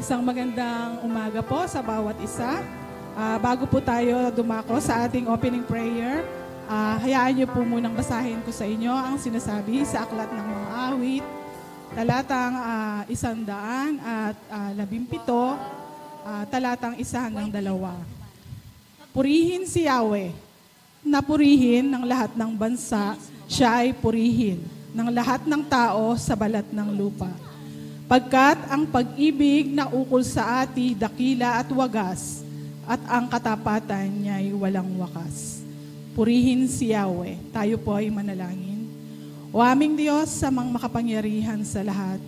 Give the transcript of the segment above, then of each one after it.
Isang magandang umaga po sa bawat isa. Bago po tayo dumako sa ating opening prayer, hayaan niyo po munang basahin ko sa inyo ang sinasabi sa Aklat ng Mga Awit, talatang 117, talatang 1-2. Purihin si Yahweh, na purihin ng lahat ng bansa, siya ay purihin ng lahat ng tao sa balat ng lupa. Pagkat ang pag-ibig na ukol sa ati dakila at wagas, at ang katapatan niya ay walang wakas. Purihin si Yahweh. Tayo po ay manalangin. O aming Diyos, sa mga makapangyarihan sa lahat,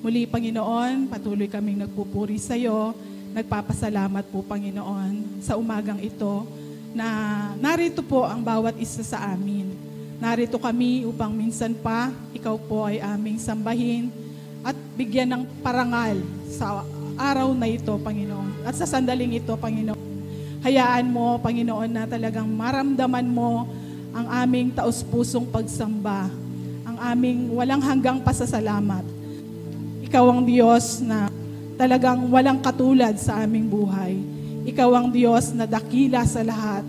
muli Panginoon, patuloy kaming nagpupuri sa iyo. Nagpapasalamat po Panginoon sa umagang ito na narito po ang bawat isa sa amin. Narito kami upang minsan pa ikaw po ay aming sambahin at bigyan ng parangal sa araw na ito, Panginoon. At sa sandaling ito, Panginoon, hayaan mo, Panginoon, na talagang maramdaman mo ang aming taos-pusong pagsamba, ang aming walang hanggang pasasalamat. Ikaw ang Diyos na talagang walang katulad sa aming buhay. Ikaw ang Diyos na dakila sa lahat.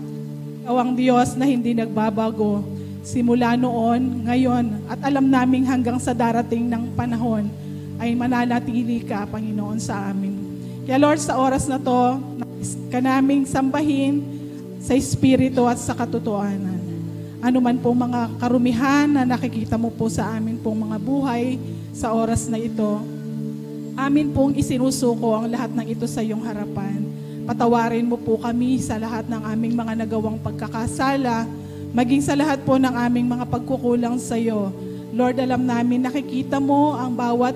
Ikaw ang Diyos na hindi nagbabago simula noon, ngayon, at alam naming hanggang sa darating ng panahon ay mananatili ka, Panginoon, sa amin. Kaya Lord, sa oras na to, ka naming sambahin sa Espiritu at sa katotohanan. Ano man pong mga karumihan na nakikita mo po sa amin pong mga buhay sa oras na ito, amin pong isinusuko ang lahat ng ito sa iyong harapan. Patawarin mo po kami sa lahat ng aming mga nagawang pagkakasala, maging sa lahat po ng aming mga pagkukulang sa iyo. Lord, alam namin, nakikita mo ang bawat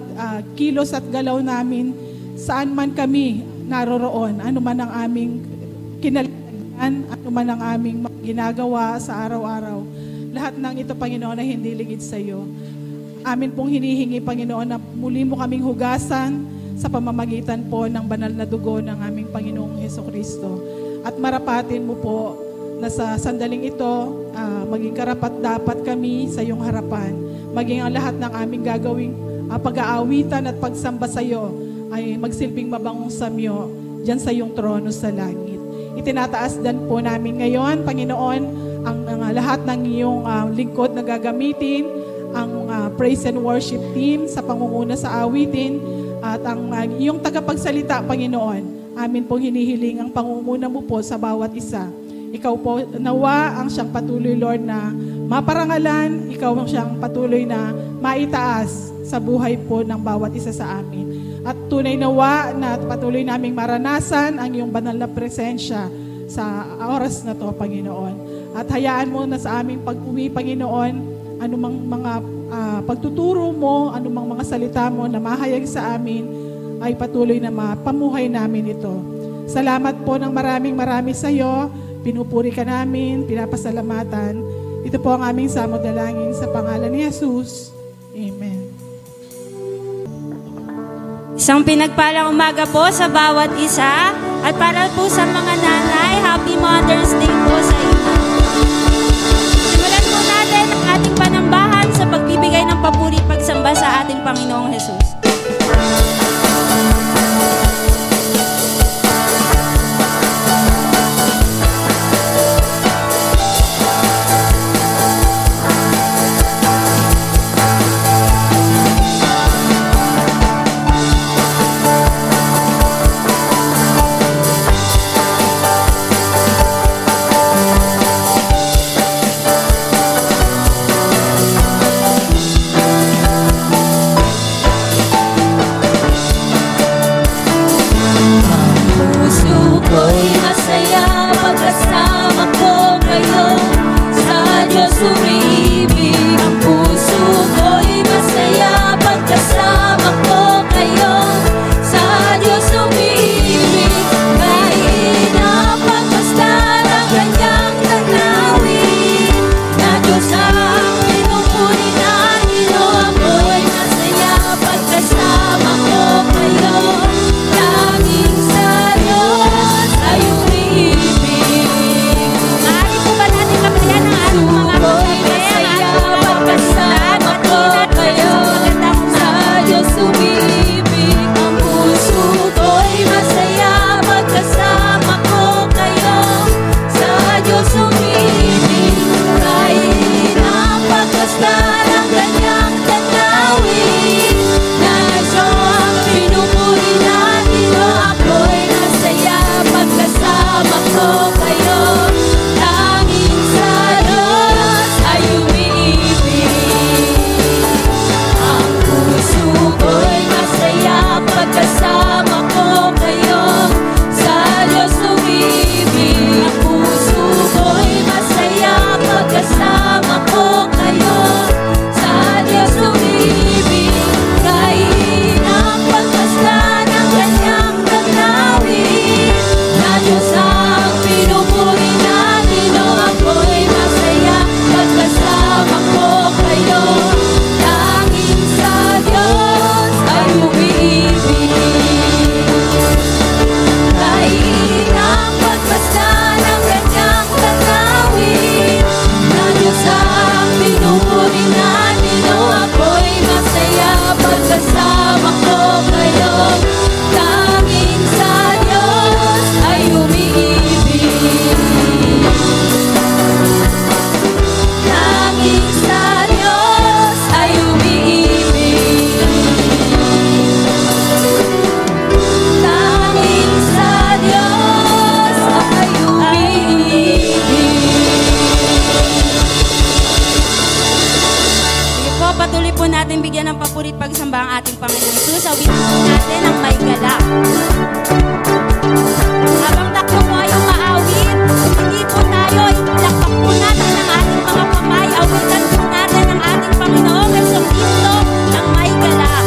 kilos at galaw namin saan man kami naroroon. Ano man ang aming kinalagaan, ano man ang aming ginagawa sa araw-araw. Lahat ng ito, Panginoon, ay hindi lingid sa iyo. Amin pong hinihingi, Panginoon, na muli mo kaming hugasan sa pamamagitan po ng banal na dugo ng aming Panginoong Hesukristo. At marapatin mo po na sa sandaling ito, maging karapat-dapat kami sa iyong harapan. Maging ang lahat ng aming gagawing pag-aawitan at pagsamba sa iyo ay magsilbing mabangong samyo dyan sa iyong trono sa langit. Itinataas din po namin ngayon, Panginoon, ang lahat ng iyong lingkod na gagamitin, ang praise and worship team sa pangunguna sa awitin, at ang iyong tagapagsalita, Panginoon. Amin pong hinihiling ang pangunguna mo po sa bawat isa. Ikaw po nawa ang siyang patuloy, Lord, na maparangalan. Ikaw ang siyang patuloy na maitaas sa buhay po ng bawat isa sa amin. At tunay nawa na patuloy naming maranasan ang iyong banal na presensya sa oras na to, Panginoon. At hayaan mo na sa aming pag-uwi, Panginoon, anumang mga pagtuturo mo, anumang mga salita mo na mahayag sa amin, ay patuloy na mapamuhay namin ito. Salamat po ng marami sa iyo. Pinupuri ka namin, pinapasalamatan. Ito po ang aming samod-dalangin sa pangalan ni Jesus. Amen. Isang pinagpalang umaga po sa bawat isa. At para po sa mga nanay, Happy Mother's Day po sa inyo. Simulan po natin ang ating panambahan sa pagbibigay ng papuri pagsamba sa ating Panginoong Jesus. Panginoon Jesus. Awitin po natin ang may galak. Habang takbo po yung maawit, hindi po tayo, ilakpak po natin ang ating mga kamay. Awitan po natin ang ating Panginoong Jesucristo ng may galak.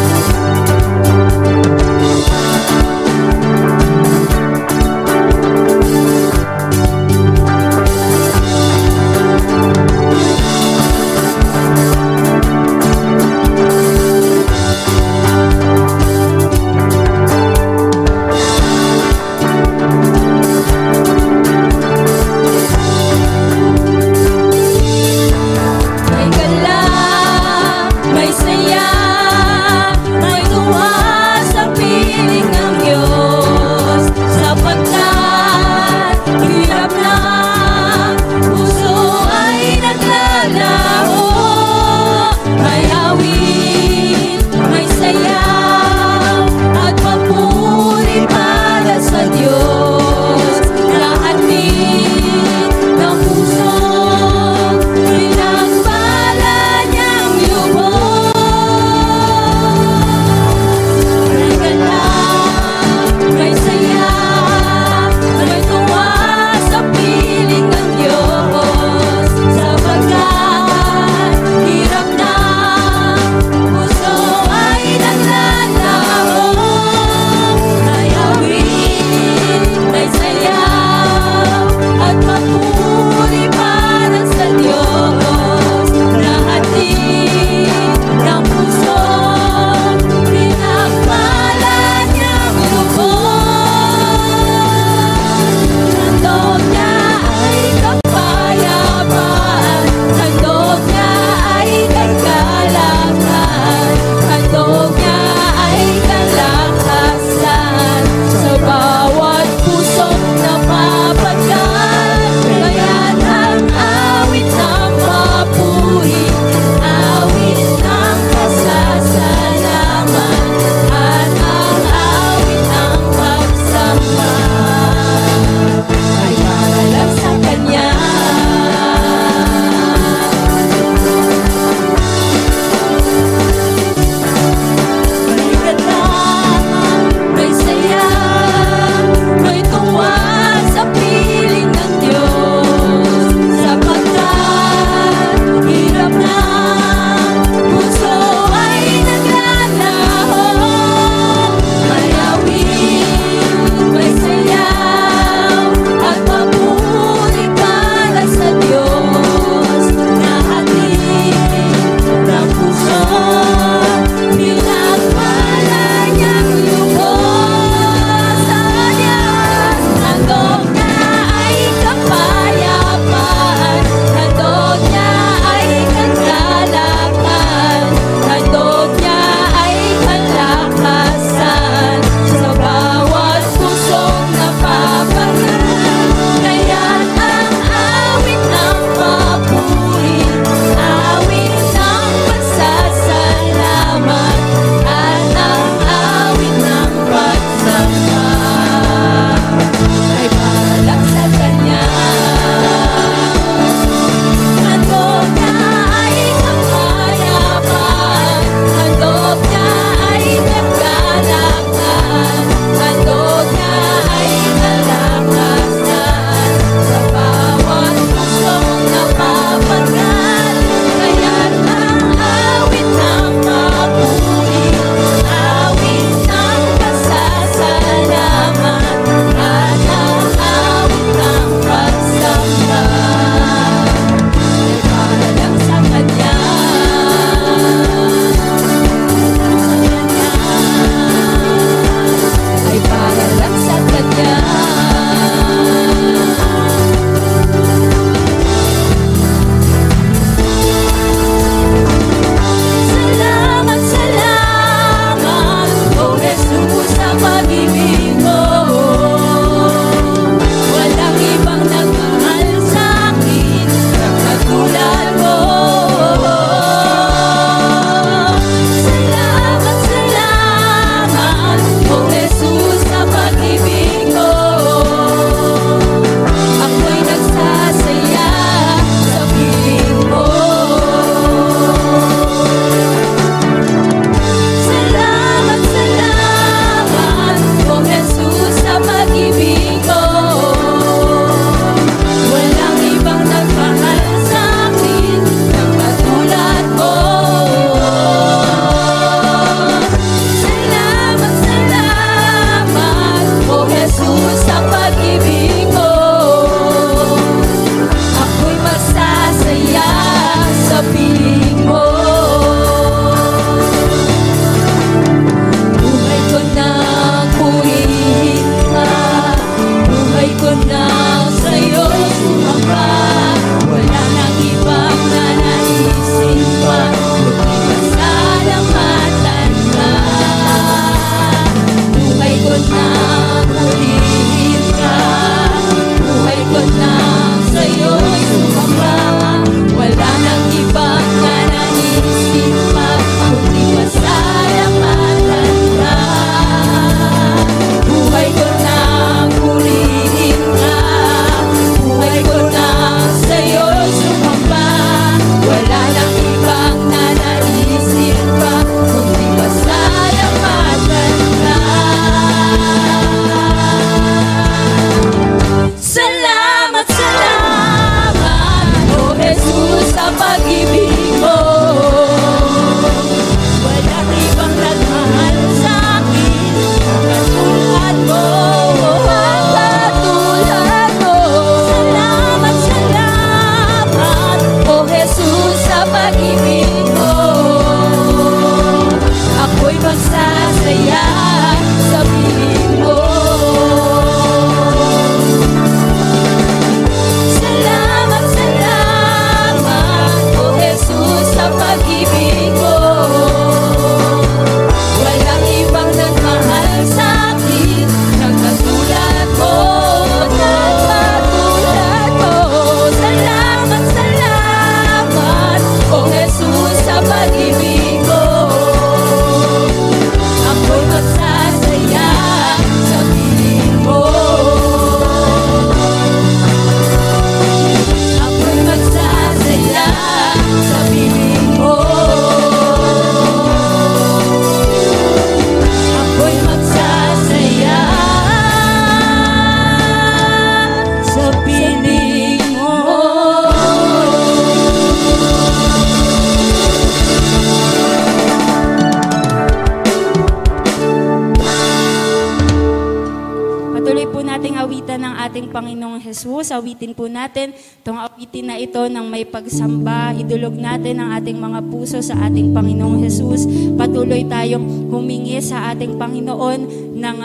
Panginoong Jesus. Awitin po natin itong awitin na ito ng may pagsamba. Idulog natin ang ating mga puso sa ating Panginoong Jesus. Patuloy tayong humingi sa ating Panginoon ng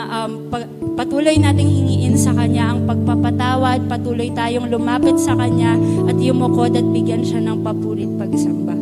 patuloy nating hingiin sa Kanya ang pagpapatawad. Patuloy tayong lumapit sa Kanya at yumukod at bigyan siya ng papurit pagsamba.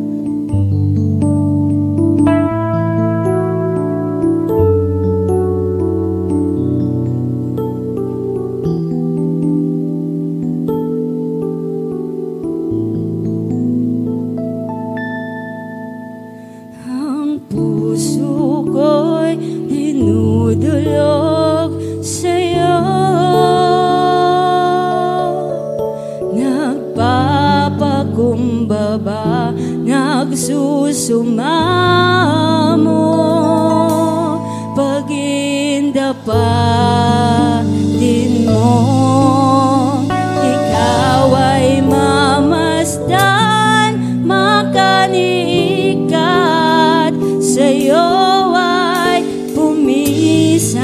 Nagsusumamo pagindapatin mo, ikaw ay mamasdan, makaniikat, sa'yo ay pumisan.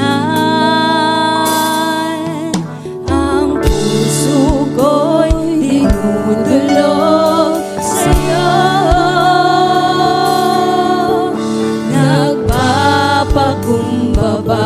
Ang puso ko'y dinudulog sa'yo, nagsusumbaba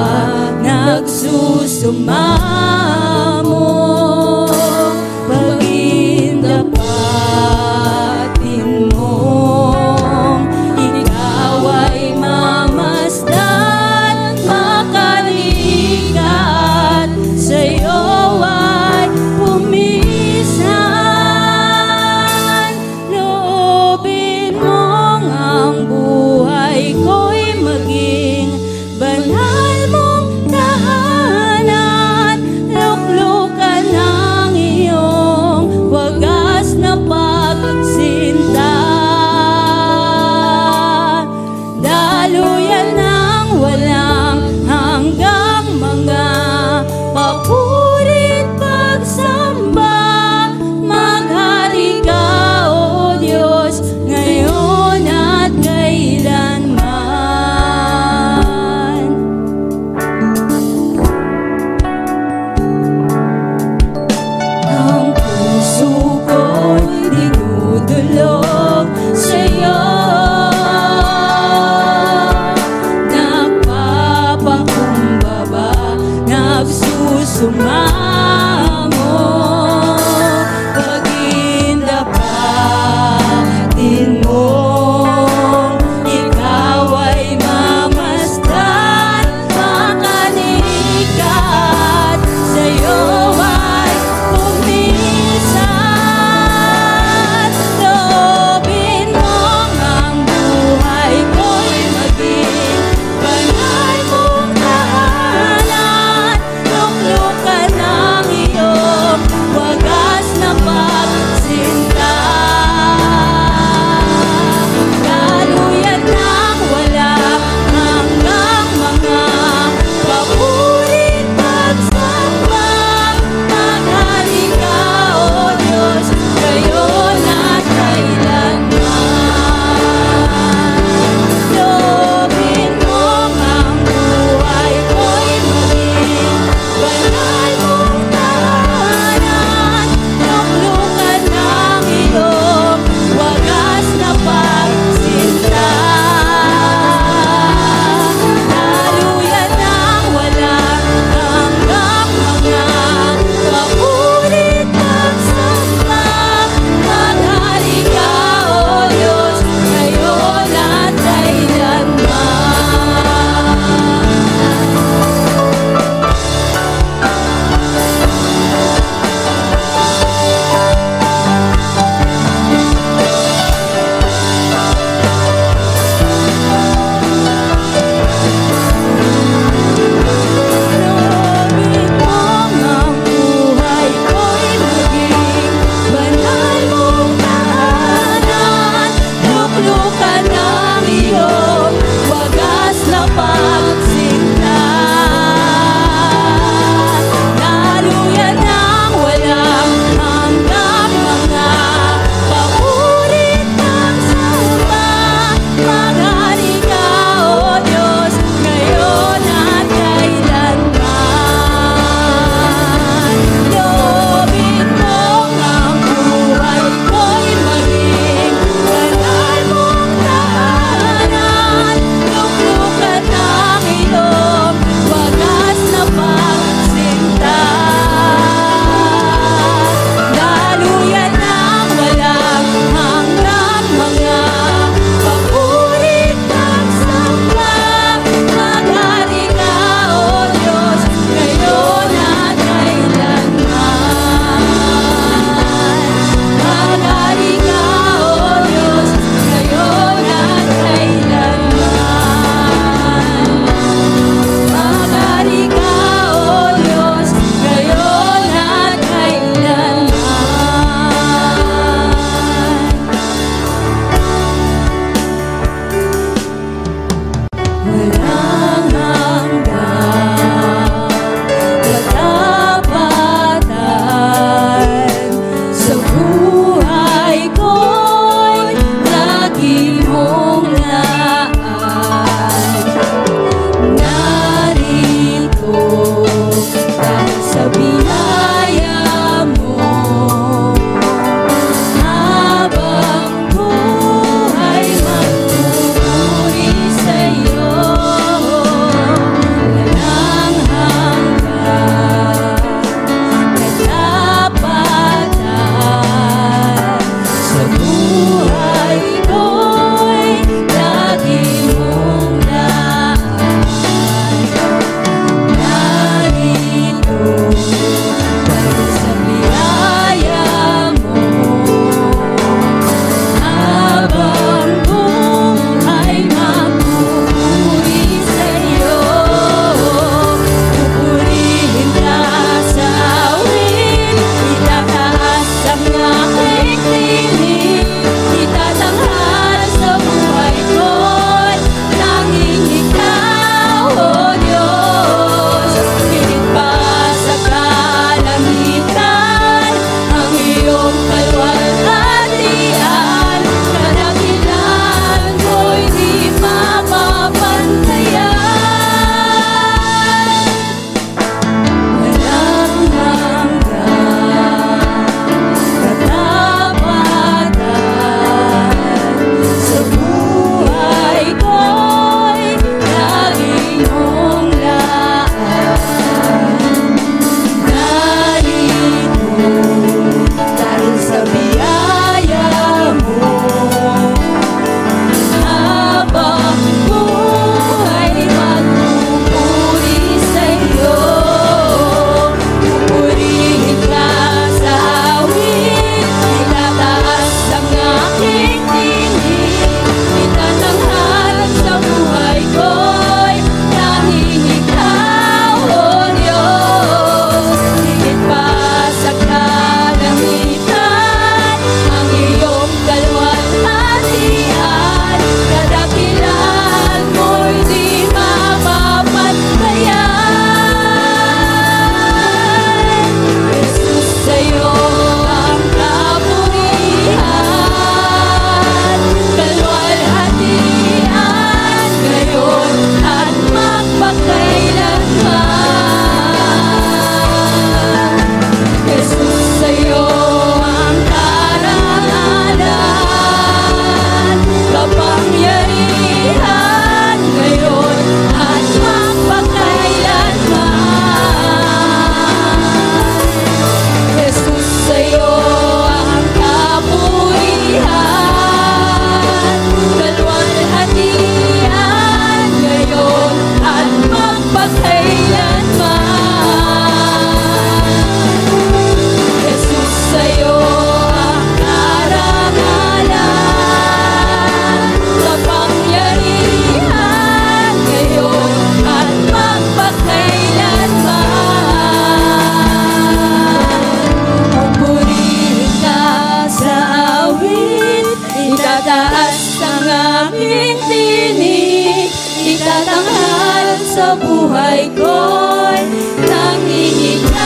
buhay ko'y nanginginaw,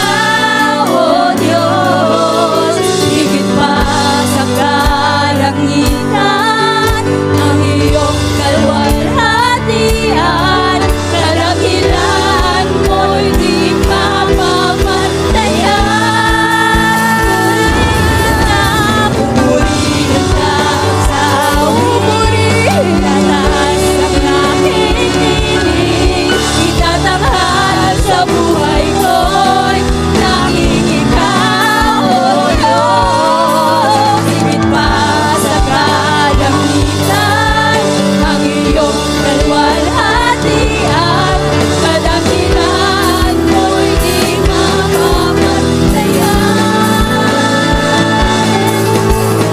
O Diyos. Higit pa sa kalangitan ng iyong kalwalhatian, kadakilan mo'y di mapapatayan. Napupurihan ka sa upurihan, tatas ang aking tinig, itatanghal sa buhay ko'y nangingikaw, O Diyos. Higit pa sa kalangitan ang iyong kalwalhatian, kadakilan mo'y di mapapatayan.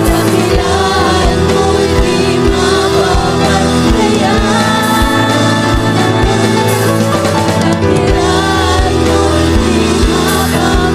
Kadakilan mo'y di mapapatayan. Kadakilan mo'y di mapapatayan.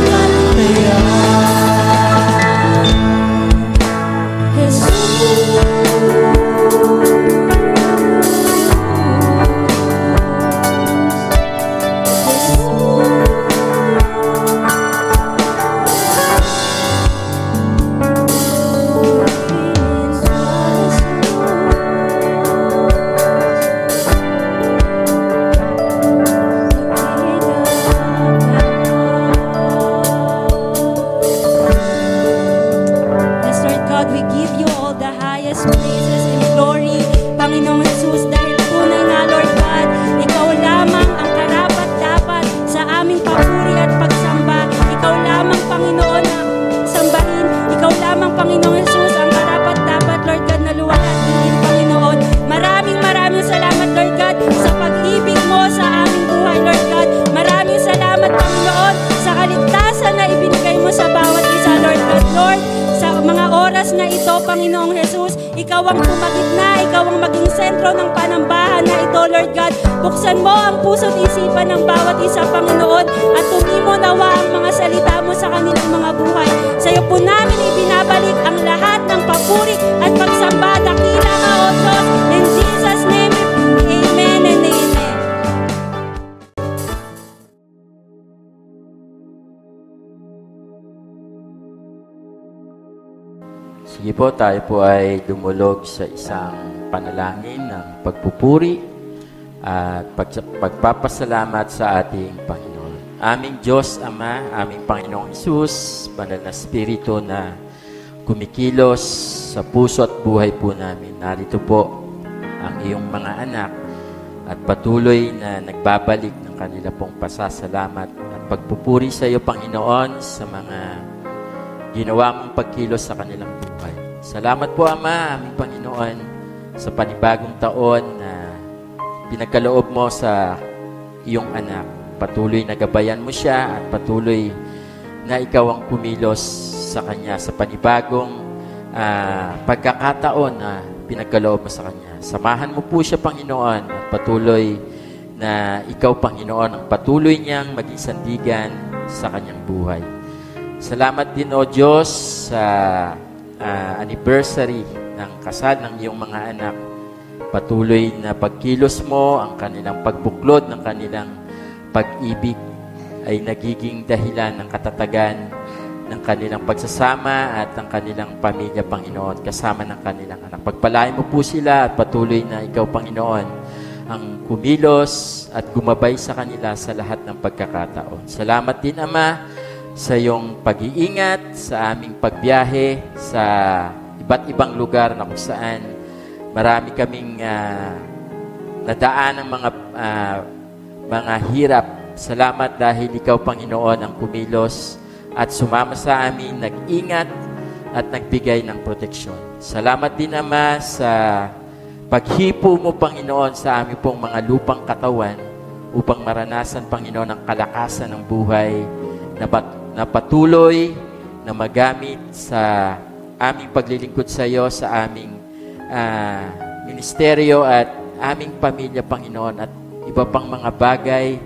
Yes, Lord God, we give you all the highest praises and glory, Panginoong Jesus, dahil tunay nga, Lord God, ikaw lamang ang karapat-dapat sa aming papuri at pagsamba. Ikaw lamang, Panginoon, ang sambahin. Ikaw lamang, Panginoong Jesus, ang karapat-dapat, Lord God, na luwalhatiin, Panginoon. Maraming salamat, Lord God, sa pag-ibig mo sa aming buhay, Lord God. Maraming salamat, Panginoon, sa kaligtasan na ibinigay mo sa bawat isa, Lord God. Lord, sa mga oras na ito, Panginoong Jesus, ikaw ang tumagitna, ikaw ang maging sentro ng panambahan na ito, Lord God. Buksan mo ang puso't isipan ng bawat isa, Panginoon, at tumimo nawa ang mga salita mo sa kanilang mga buhay. Sa iyo po namin ibinabalik ang lahat ng papuri at pagsamba. Dakila ka, O Diyos. In Jesus' name, amen and amen. Sige po, tayo po ay dumulog sa isang panalangin ng pagpupuri at pagpapasalamat sa ating Panginoon. Aming Diyos Ama, aming Panginoong Hesus, banal na Espiritu na kumikilos sa puso at buhay po namin. Narito po ang iyong mga anak at patuloy na nagbabalik ng kanila pong pasasalamat at pagpupuri sa iyo, Panginoon, sa mga ginawa mong pagkilos sa kanilang buhay. Salamat po, Ama, aming Panginoon, sa panibagong taon na pinagkaloob mo sa iyong anak. Patuloy na gabayan mo siya at patuloy na ikaw ang kumilos sa kanya sa panibagong pagkakataon na pinagkaloob mo sa kanya. Samahan mo po siya, Panginoon, at patuloy na ikaw, Panginoon, ang patuloy niyang maging sandigan sa kanyang buhay. Salamat din, O Diyos, sa anniversary ng kasal ng iyong mga anak. Patuloy na pagkilos mo, ang kanilang pagbuklod ng kanilang pag-ibig ay nagiging dahilan ng katatagan ng kanilang pagsasama at ng kanilang pamilya, Panginoon, kasama ng kanilang anak. Pagpalain mo po sila at patuloy na ikaw, Panginoon, ang kumilos at gumabay sa kanila sa lahat ng pagkakataon. Salamat din, Ama, sa iyong pag-iingat, sa aming pagbiyahe sa iba't ibang lugar na kung saan marami kaming nadaan ng mga hirap. Salamat dahil ikaw, Panginoon, ang kumilos at sumama sa amin, nag-ingat at nagbigay ng proteksyon. Salamat din, Ama, sa paghipo mo, Panginoon, sa aming pong mga lupang katawan upang maranasan, Panginoon, ang kalakasan ng buhay na patuloy na magamit sa aming paglilingkod sa iyo, sa aming ministeryo at aming pamilya, Panginoon, at iba pang mga bagay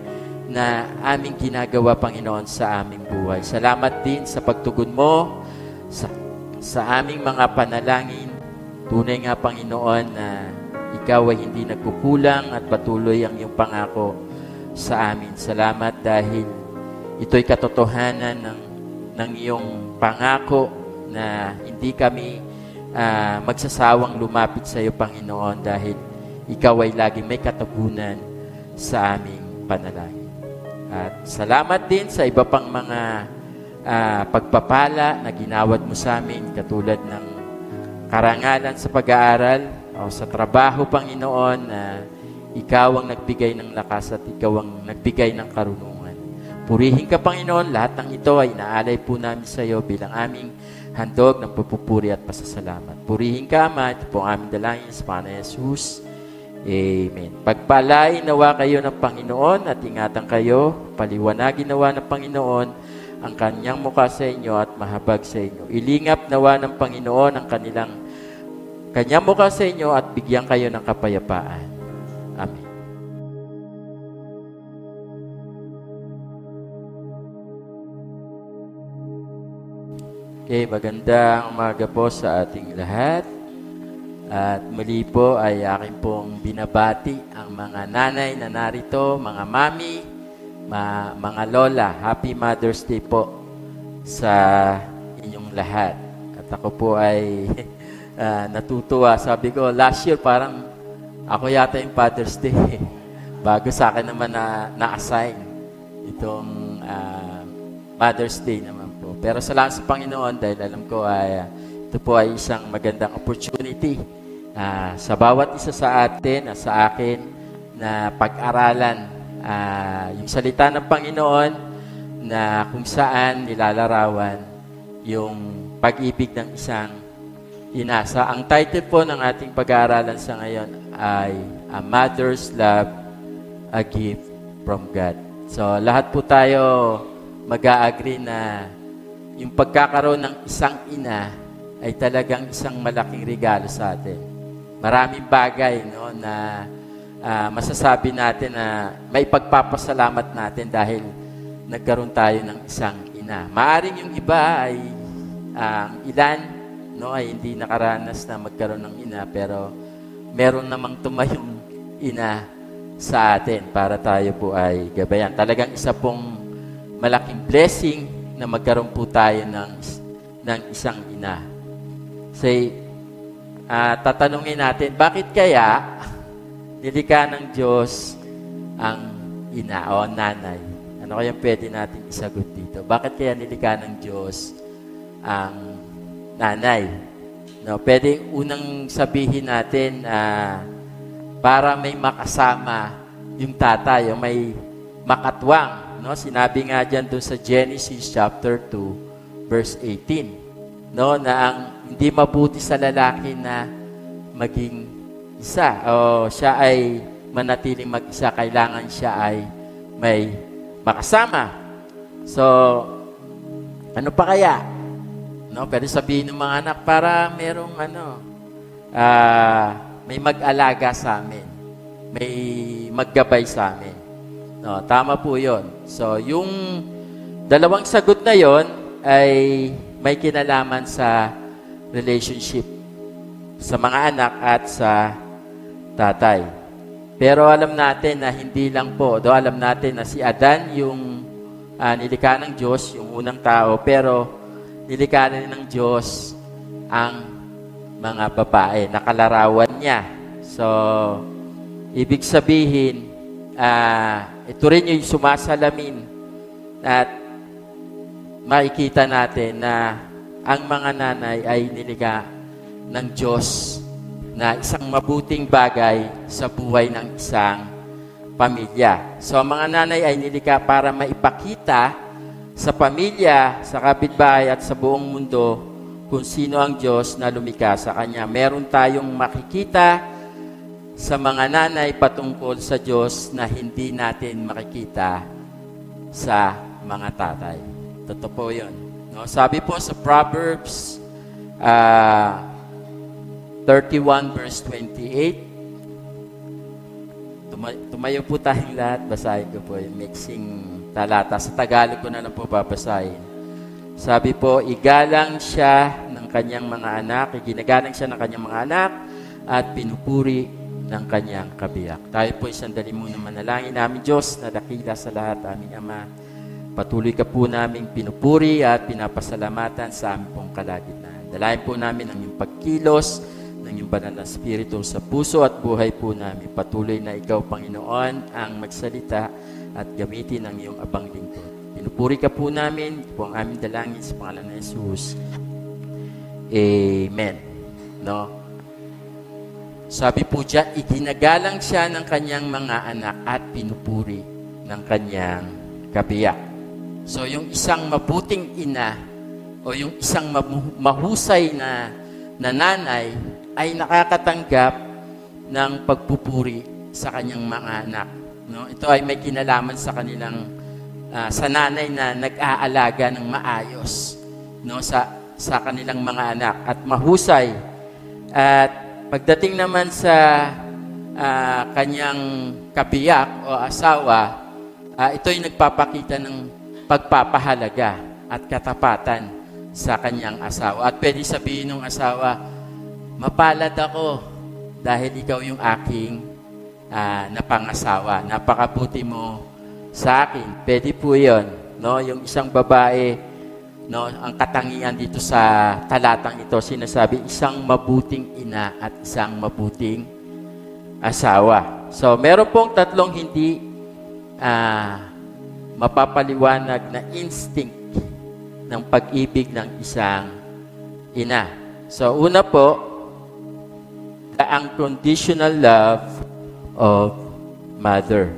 na aming ginagawa, Panginoon, sa aming buhay. Salamat din sa pagtugon mo sa aming mga panalangin. Tunay nga, Panginoon, na ikaw ay hindi nagkukulang at patuloy ang iyong pangako sa amin. Salamat dahil ito'y katotohanan ng iyong pangako na hindi kami magsasawang lumapit sa iyo, Panginoon, dahil ikaw ay lagi may katapunan sa aming panalangin. At salamat din sa iba pang mga pagpapala na ginawad mo sa amin, katulad ng karangalan sa pag-aaral o sa trabaho, Panginoon, na ikaw ang nagbigay ng lakas at ikaw ang nagbigay ng karunungan. Purihin ka, Panginoon. Lahat ng ito ay inaalay po namin sa iyo bilang aming handog ng pupupuri at pasasalamat. Purihin ka, Ama. Ito po ang aming dalangin sa Panginoon Jesus. Amen. Pagpalain nawa kayo ng Panginoon at ingatan kayo. Paliwanagin nawa ng Panginoon ang kanyang mukha sa inyo at mahabag sa inyo. Ilingap nawa ng Panginoon ang kanyang mukha sa inyo at bigyan kayo ng kapayapaan. Amen. Okay, magandang umaga po sa ating lahat. At muli po ay akin pong binabati ang mga nanay na narito, mga mami, mga lola. Happy Mother's Day po sa inyong lahat. At ako po ay natutuwa. Sabi ko, last year parang ako yata yung Father's Day. Bago sa akin naman na-assign itong Mother's Day naman po. Pero salamat sa Panginoon dahil alam ko ay ito po ay isang magandang opportunity sa bawat isa sa atin, sa akin, na pag-aralan yung salita ng Panginoon na kung saan nilalarawan yung pag-ibig ng isang inasa. Ang title po ng ating pag-aaralan sa ngayon ay A Mother's Love, a Gift from God. So, lahat po tayo mag-a-agree na yung pagkakaroon ng isang ina ay talagang isang malaking regalo sa atin. Maraming bagay, no, na masasabi natin na may pagpapasalamat natin dahil nagkaroon tayo ng isang ina. Maaring yung iba ay ilan, no, ay hindi nakaranas na magkaroon ng ina, pero meron namang tumayong ina sa atin para tayo po ay gabayan. Talagang isa pong malaking blessing na magkaroon po tayo ng isang ina. Say, tatanungin natin, bakit kaya nilikha ng Diyos ang ina o nanay? Ano kaya pwede natin isagot dito? Bakit kaya nilikha ng Diyos ang nanay? No, pwede unang sabihin natin para may makasama yung tatay, yung may makatwang. No? Sinabi nga dyan doon sa Genesis chapter 2, verse 18. No? Na ang hindi mabuti sa lalaki na maging isa. O siya ay manatiling mag-isa, kailangan siya ay may makasama. So, ano pa kaya? No, pwede sabihin ng mga anak para merong may mag-alaga sa amin. May maggabay sa amin. No, tama po 'yon. So, yung dalawang sagot na 'yon ay may kinalaman sa relationship sa mga anak at sa tatay. Pero alam natin na hindi lang po, alam natin na si Adan yung nilikha ng Diyos, yung unang tao, pero nilikha rin ng Diyos ang mga babae, nakalarawan niya. So, ibig sabihin, ito rin yung sumasalamin at makikita natin na ang mga nanay ay nilikha ng Diyos na isang mabuting bagay sa buhay ng isang pamilya. So, mga nanay ay nilikha para maipakita sa pamilya, sa kapitbahay at sa buong mundo kung sino ang Diyos na lumikha sa Kanya. Meron tayong makikita sa mga nanay patungkol sa Diyos na hindi natin makikita sa mga tatay. Totoo po yun. No? Sabi po sa Proverbs 31 verse 28. Tumayo po tayong lahat. Basahin ko po yung mixing talata. Sa Tagalog ko na lang po babasahin. Sabi po, igalang siya ng kanyang mga anak, iginagalang siya ng kanyang mga anak, at pinupuri ng kanyang kabiyak. Tayo po sandali muna manalangin namin, Diyos na dakila sa lahat, aming Ama. Patuloy ka po namin pinupuri at pinapasalamatan sa aming pong kalagitnaan. Dalayan po namin ang iyong pagkilos ng iyong banal na Espiritu sa puso at buhay po namin. Patuloy na ikaw, Panginoon, ang magsalita at gamitin ang iyong abang lingkod. Pinupuri ka po namin, po ang aming dalangin sa pangalan ng Jesus. Amen. No? Sabi po dyan, iginagalang siya ng kanyang mga anak at pinupuri ng kanyang kabiyak. So yung isang mabuting ina o yung isang mahusay na nanay ay nakakatanggap ng pagpupuri sa kanyang mga anak. No? Ito ay may kinalaman sa kanilang sa nanay na nag-aalaga ng maayos, no, sa kanilang mga anak at mahusay. At pagdating naman sa kanyang kabiyak o asawa, ito ay nagpapakita ng pagpapahalaga at katapatan sa kanyang asawa. At pwede sabihin ng asawa, mapalad ako dahil ikaw yung aking napangasawa. Napakabuti mo sa akin. Pwede po yun. No? Yung isang babae, no, ang katangian dito sa talatang ito, sinasabi, isang mabuting ina at isang mabuting asawa. So, meron pong tatlong hindi mapapaliwanag na instinct ng pag-ibig ng isang ina. So, una po, the unconditional love of mother.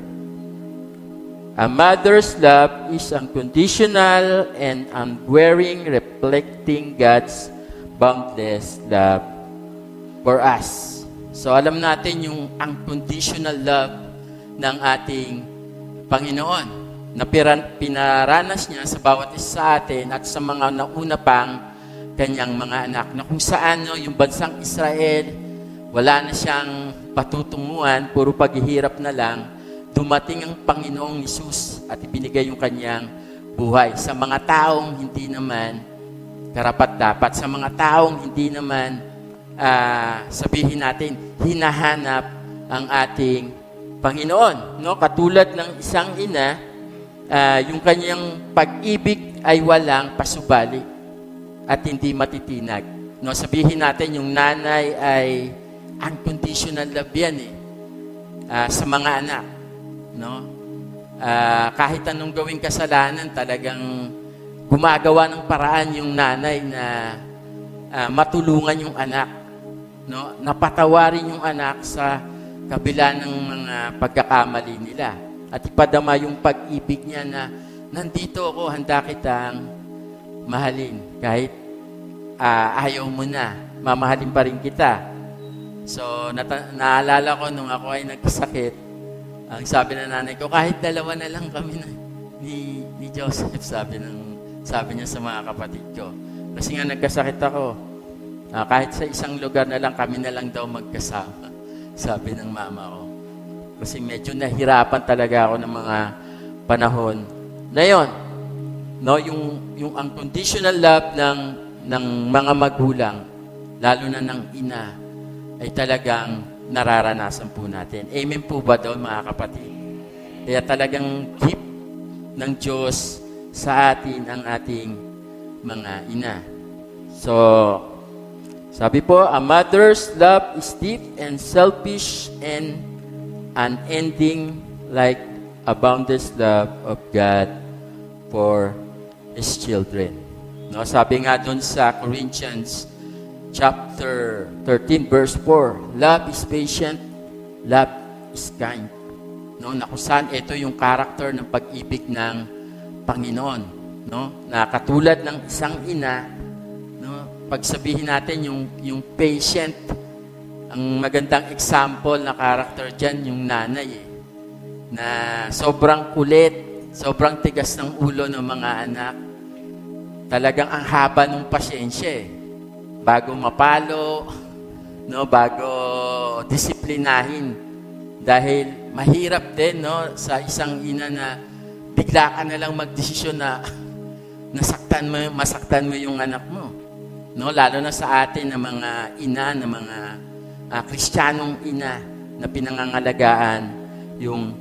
A mother's love is unconditional and unwavering, reflecting God's boundless love for us. So, alam natin yung unconditional love ng ating Panginoon na pinaranas niya sa bawat isa sa atin at sa mga nauna pang kanyang mga anak. Na kung saan yung bansang Israel, wala na siyang patutunguhan, puro paghihirap na lang, dumating ang Panginoong Hesus at ibinigay yung kanyang buhay sa mga taong hindi naman karapat-dapat, sa mga taong hindi naman sabihin natin hinahanap ang ating Panginoon. No? Katulad ng isang ina, yung kanyang pag-ibig ay walang pasubali at hindi matitinag. No? Sabihin natin yung nanay ay unconditional love yan sa mga anak. No? Kahit anong gawing kasalanan, talagang gumagawa ng paraan yung nanay na matulungan yung anak, no? Napatawarin yung anak sa kabila ng mga pagkakamali nila at ipadama yung pag-ibig niya na nandito ako, handa kitang mahalin kahit ayaw mo na, mamahalin pa rin kita. So naalala ko nung ako ay nagkasakit, ang sabi ng nanay ko, kahit dalawa na lang kami ni Joseph, sabi niya sa mga kapatid ko. Kasi nga nagkasakit ako. Kahit sa isang lugar na lang, kami na lang daw magkasama, sabi ng mama ko. Kasi medyo nahirapan talaga ako ng mga panahon na yun. No, yung unconditional love ng mga magulang, lalo na ng ina, ay talagang nararanasan po natin. Amen po ba daw, mga kapatid? Kaya talagang gift ng Diyos sa atin ang ating mga ina. So, sabi po, a mother's love is deep and selfish and unending like a boundless love of God for His children. No, sabi nga doon sa Corinthians chapter 13 verse 4, love is patient, love is kind. No, na kung saan ito yung character ng pag-ibig ng Panginoon, no? Na katulad ng isang ina, no, pagsabihin natin yung patient, ang magandang example na character diyan yung nanay na sobrang kulit, sobrang tigas ng ulo ng mga anak. Talagang ang haba ng pasyensya bago mapalo, no, bago disiplinahin. Dahil mahirap din, no, sa isang ina na bigla ka na lang magdesisyon na masaktan mo yung anak mo. No, lalo na sa atin na mga ina, na mga Kristiyanong ina, na pinangangalagaan yung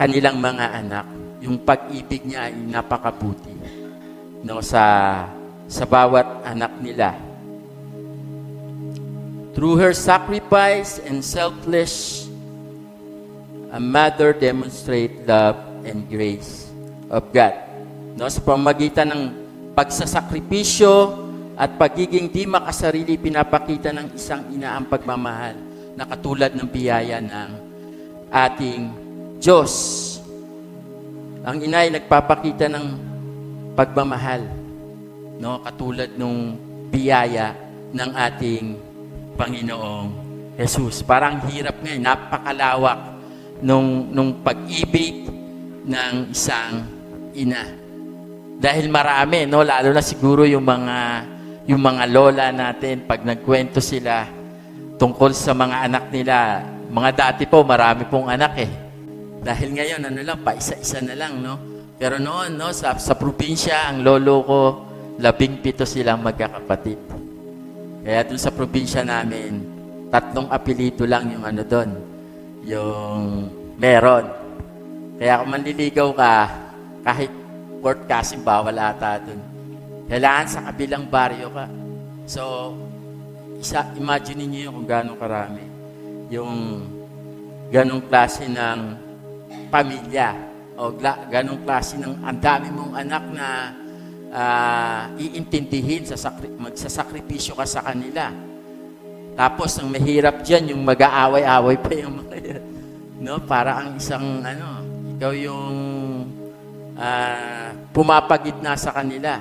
kanilang mga anak. Yung pag-ibig niya ay napakabuti, no, sa bawat anak nila. Through her sacrifice and selfless, a mother demonstrates love and grace of God. No, sa pamamagitan ng pagsasakripisyo at pagiging di makasarili, pinapakita ng isang ina ang pagmamahal na katulad ng biyaya ng ating Diyos. Ang ina ay nagpapakita ng pagmamahal, no, katulad ng biyaya ng ating Panginoong Jesus. Parang hirap nga, napakalawak nung pag-ibig ng isang ina. Dahil marami, no, lalo na siguro yung mga lola natin, pag nagkwento sila tungkol sa mga anak nila, mga dati po, marami pong anak eh. Dahil ngayon, pa isa-isa na lang, no? Pero noon, no, sa probinsya, ang lolo ko, 17 silang magkakapatid. Kaya dun sa probinsya namin, 3 apelyido lang yung doon, yung meron. Kaya kung manliligaw ka, kahit court casting, bawal ata dun. Kailangan sa kabilang baryo ka. So, imagine niyo kung gano'ng karami. Yung ganong klase ng pamilya o ganong klase ng ang dami mong anak na iintindihin, magsasakripisyo ka sa kanila. Tapos ang mahirap dyan, yung mag-aaway-aaway pa yung mga yan, no? Para ang isang ikaw yung pumapagitna sa kanila,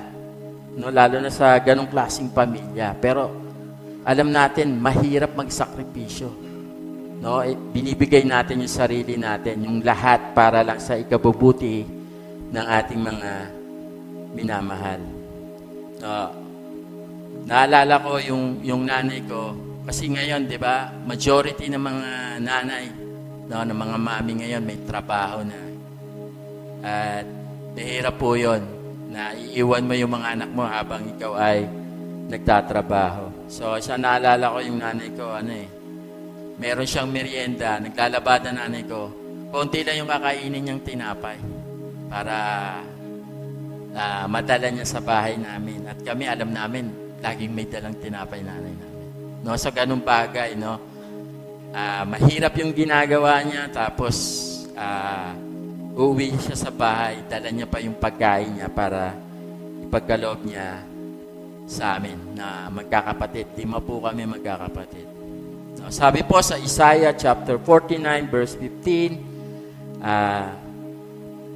no? Lalo na sa ganong klaseng pamilya. Pero alam natin, mahirap magsakripisyo, no? Binibigay natin yung sarili natin, yung lahat para lang sa ikabubuti ng ating mga minamahal. Naalala ko yung nanay ko, kasi ngayon, di ba, majority ng mga nanay, no, ng mga mami ngayon may trabaho na. At mahirap po yun, na iiwan mo yung mga anak mo habang ikaw ay nagtatrabaho. So, siya naalala ko yung nanay ko, meron siyang merienda, naglalabada nanay ko, konti lang yung kakainin niyang tinapay para madala niya sa bahay namin. At kami, alam namin, laging may dalang tinapay nanay namin. No, sa ganung bagay, no, mahirap yung ginagawa niya, tapos uuwi siya sa bahay, dala niya pa yung pagkain niya para ipagkaloob niya sa amin na magkakapatid. 5 po kami magkakapatid. No, sabi po sa Isaiah chapter 49 verse 15,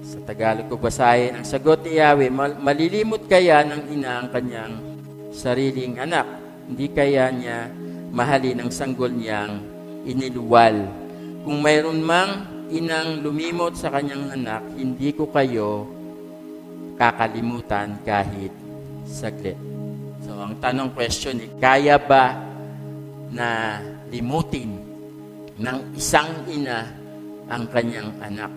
sa Tagalog ko basahin, ang sagot ni Yahweh, malilimot kaya ng ina ang kanyang sariling anak? Hindi kaya niya mahalin ang sanggol niyang iniluwal? Kung mayroon mang inang lumimot sa kanyang anak, hindi ko kayo kakalimutan kahit saglit. So, ang tanong question kaya ba na limutin ng isang ina ang kanyang anak?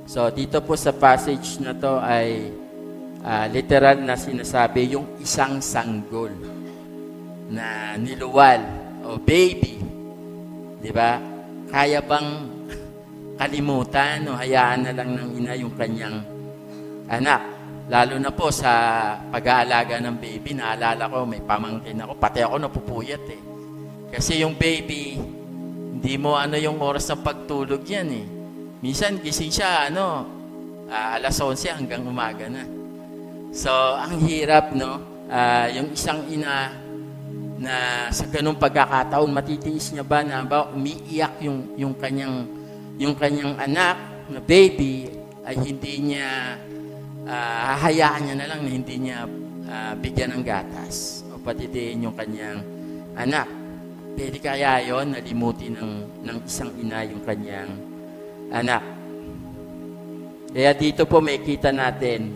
So, dito po sa passage na to ay literal na sinasabi yung isang sanggol na niluwal o baby. Di ba? Kaya bang kalimutan o hayaan na lang ng ina yung kanyang anak? Lalo na po sa pag-aalaga ng baby, naalala ko, may pamangkin ako, pati ako napupuyat eh. Kasi yung baby, hindi mo yung oras ng pagtulog yan eh. Minsan gising siya, alas 11 hanggang umaga na. So, ang hirap, no? Yung isang ina na sa ganung pagkakataon, matitiis niya ba na umiiyak yung kanyang anak na baby, ay hindi niya, hahayaan niya na lang na hindi niya bigyan ng gatas o patitiin yung kanyang anak. Pwede kaya yun, nalimutin ng isang ina yung kanyang anak. Kaya dito po may kita natin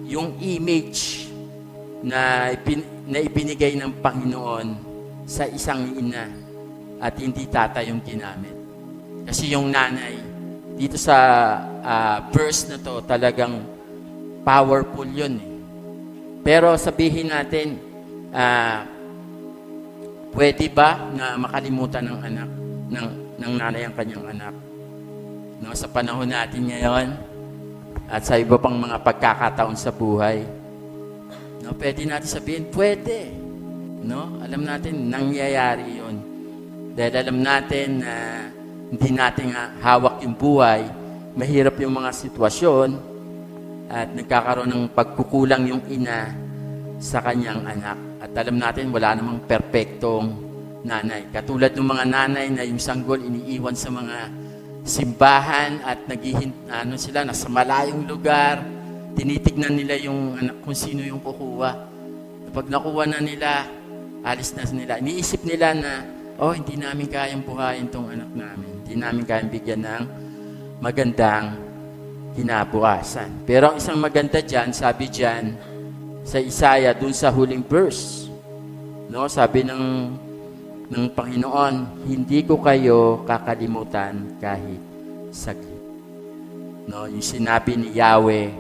yung image na ibinigay ng Panginoon sa isang ina at hindi tatay yung ginamit. Kasi yung nanay, dito sa verse na to, talagang powerful yun eh. Pero sabihin natin, Pwede ba na makalimutan ng anak, ng nanay ang kanyang anak? No, sa panahon natin ngayon, at sa iba pang mga pagkakataon sa buhay, no, pwede natin sabihin, pwede. No? Alam natin, nangyayari yun. Dahil alam natin na hindi natin hawak yung buhay, mahirap yung mga sitwasyon, at nagkakaroon ng pagkukulang yung ina sa kanyang anak. At alam natin, wala namang perpektong nanay. Katulad ng mga nanay na yung sanggol iniiwan sa mga simbahan at sila, nasa malayong lugar, tinitignan nila yung anak kung sino yung kukuha. Kapag nakuha na nila, alis na nila. Iniisip nila na, hindi namin kayang buhayin tong anak namin. Hindi namin kayang bigyan ng magandang kinabukasan. Pero ang isang maganda dyan, sabi dyan, sa Isaiah, dun sa huling verse, no, sabi ng Panginoon, hindi ko kayo kakalimutan kahit saglit. No, yung sinabi ni Yahweh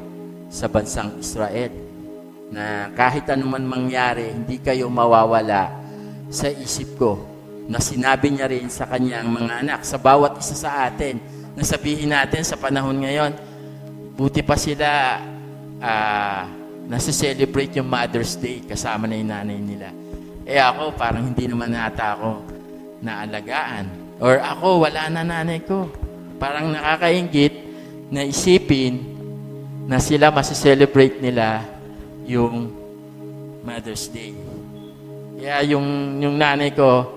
sa bansang Israel, na kahit anuman mangyari, hindi kayo mawawala sa isip ko, na sinabi niya rin sa kanyang mga anak, sa bawat isa sa atin, na sabihin natin sa panahon ngayon, buti pa sila nasa-celebrate yung Mother's Day kasama na yung nanay nila. Ako, parang hindi naman nata ako naalagaan. Or ako, wala na nanay ko. Parang nakakaingit na isipin na sila masa-celebrate nila yung Mother's Day. Kaya yung nanay ko,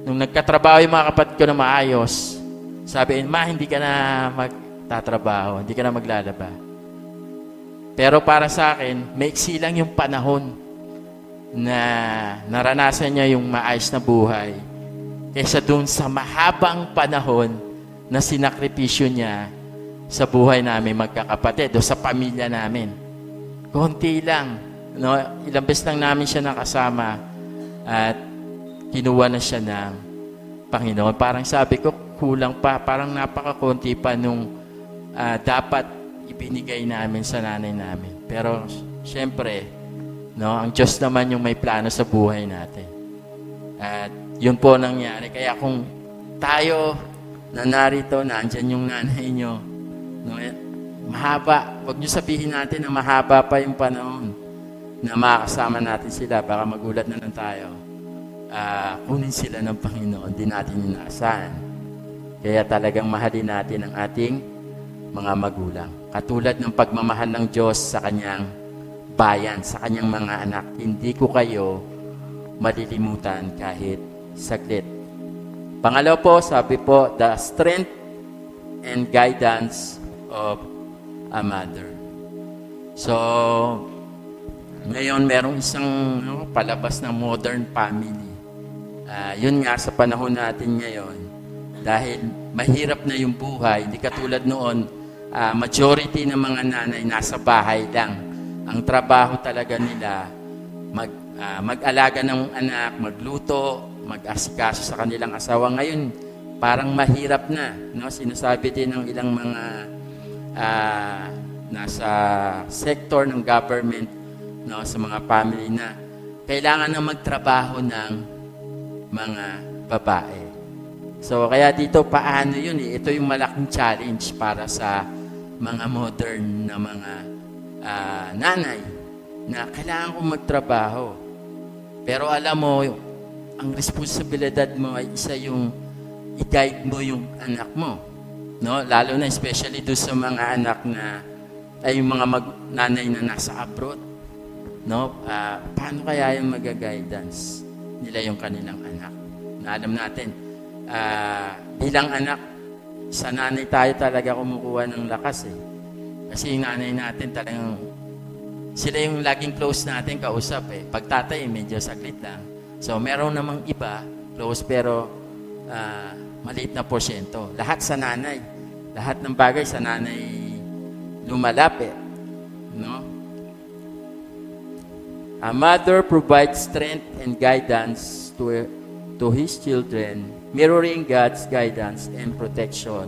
nung nagkatrabaho yung mga kapatid ko na maayos, sabihin, ma, hindi ka na magtatrabaho, hindi ka na maglalaba. Pero para sa akin, maiksi lang yung panahon na naranasan niya yung maayos na buhay kaysa dun sa mahabang panahon na sinakripisyo niya sa buhay namin magkakapatid o sa pamilya namin. Konti lang. No? Ilang beses lang namin siya nakasama at kinuha na siya ng Panginoon. Parang sabi ko, kulang pa. Parang napakakunti pa nung dapat ibinigay namin sa nanay namin. Pero, siyempre, no, ang Diyos naman yung may plano sa buhay natin. At yun po nangyari. Kaya kung tayo na narito, nandyan yung nanay nyo, no, mahaba. Huwag nyo sabihin natin na mahaba pa yung panahon na makakasama natin sila. Baka magulat na lang tayo. Kunin sila ng Panginoon. Di natin inaasahan. Kaya talagang mahalin natin ang ating mga magulang. Katulad ng pagmamahal ng Diyos sa kanyang bayan, sa kanyang mga anak, hindi ko kayo malilimutan kahit saglit. Pangalawa po, sabi po, the strength and guidance of a mother. So, ngayon merong isang palabas ng modern family. Yun nga sa panahon natin ngayon, dahil mahirap na yung buhay, hindi katulad noon, majority ng mga nanay nasa bahay lang. Ang trabaho talaga nila, mag-alaga ng anak, magluto, mag-asikaso sa kanilang asawa. Ngayon, parang mahirap na. No? Sinasabi din ng ilang mga nasa sector ng government, no, sa mga family na kailangan na magtrabaho ng mga babae. So, kaya dito, paano yun? Ito yung malaking challenge para sa mga modern na mga nanay na kailangan kong magtrabaho. Pero alam mo, ang responsibilidad mo ay isa yung i-guide mo yung anak mo. No? Lalo na especially doon sa mga anak na ay yung mga nanay na nasa abroad. No? Paano kaya yung mag-guidance nila yung kanilang anak? Na alam natin, bilang anak, sa nanay tayo talaga kumukuha ng lakas eh. Kasi yung nanay natin talagang, sila yung laging close natin kausap eh. Pag tatay, medyo saglit lang. So, meron namang iba, close pero maliit na porsyento. Lahat sa nanay. Lahat ng bagay sa nanay lumalapit. No? A mother provides strength and guidance to his children, mirroring God's guidance and protection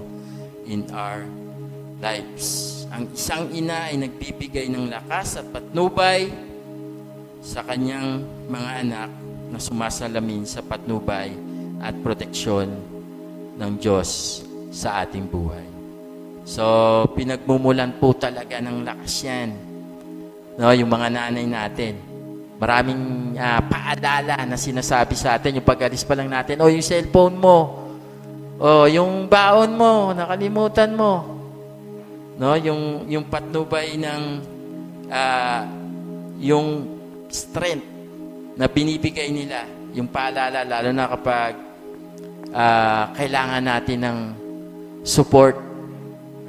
in our lives. Ang isang ina ay nagbibigay ng lakas at patnubay sa kanyang mga anak na sumasalamin sa patnubay at proteksyon ng Diyos sa ating buhay. So, pinagmumulan po talaga ng lakas yan. No, yung mga nanay natin. Maraming paalala na sinasabi sa atin. Yung pag-alis pa lang natin, yung cellphone mo. Yung baon mo, nakalimutan mo. No, yung patnubay ng yung strength na binibigay nila. Yung paalala, lalo na kapag kailangan natin ng support.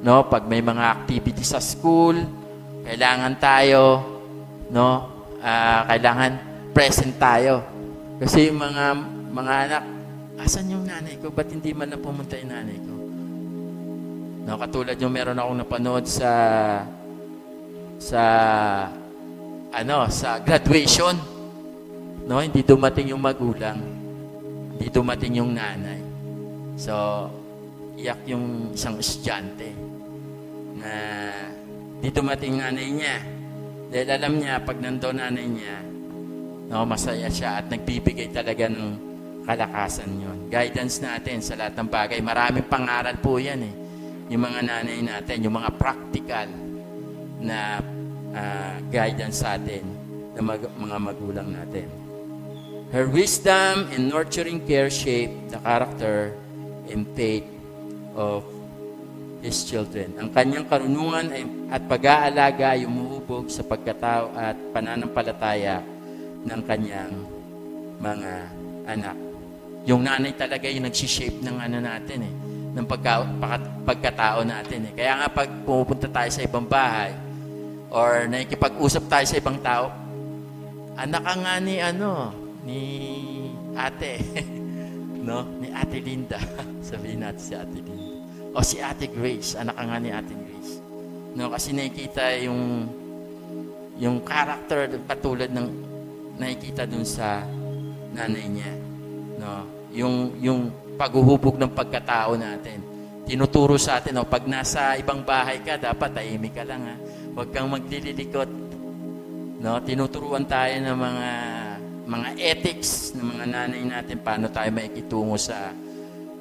No, pag may mga activity sa school, kailangan tayo, no, kailangan present tayo. Kasi yung mga anak, asan yung nanay ko? Ba't hindi man na pumunta yung nanay ko? No, katulad yung meron akong napanood sa graduation. No, hindi dumating yung magulang. Hindi dumating yung nanay. So, iyak yung isang estudyante na di dumating nanay niya. Dahil alam niya, pag nandoon nanay niya, no, masaya siya at nagbibigay talaga ng kalakasan yon. Guidance natin sa lahat ng bagay. Maraming pangaral po yan eh. Yung mga nanay natin, yung mga practical na guidance sa atin ng mga magulang natin. Her wisdom and nurturing care shape the character and faith of His children. Ang kanyang karunungan at pag-aalaga ay umuhubog sa pagkatao at pananampalataya ng kanyang mga anak. Yung nanay talaga yung nagsishape ng natin eh, ng pagkatao natin eh. Kaya nga pag pumupunta tayo sa ibang bahay or nakikipag-usap tayo sa ibang tao, anak ka nga ni ate, no? Ni Ate Linda. Sabihin natin si Ate Linda. O si Ate Grace, anak ka nga ni Ate Grace. No, kasi nakikita yung character katulad ng nakikita dun sa nanay niya. No, yung paghuhubog ng pagkatao natin. Tinuturo sa atin, pag nasa ibang bahay ka, dapat tahimik ka lang ha. Huwag kang maglililikot. No, tinuturuan tayo ng mga ethics ng mga nanay natin, paano tayo maikitungo sa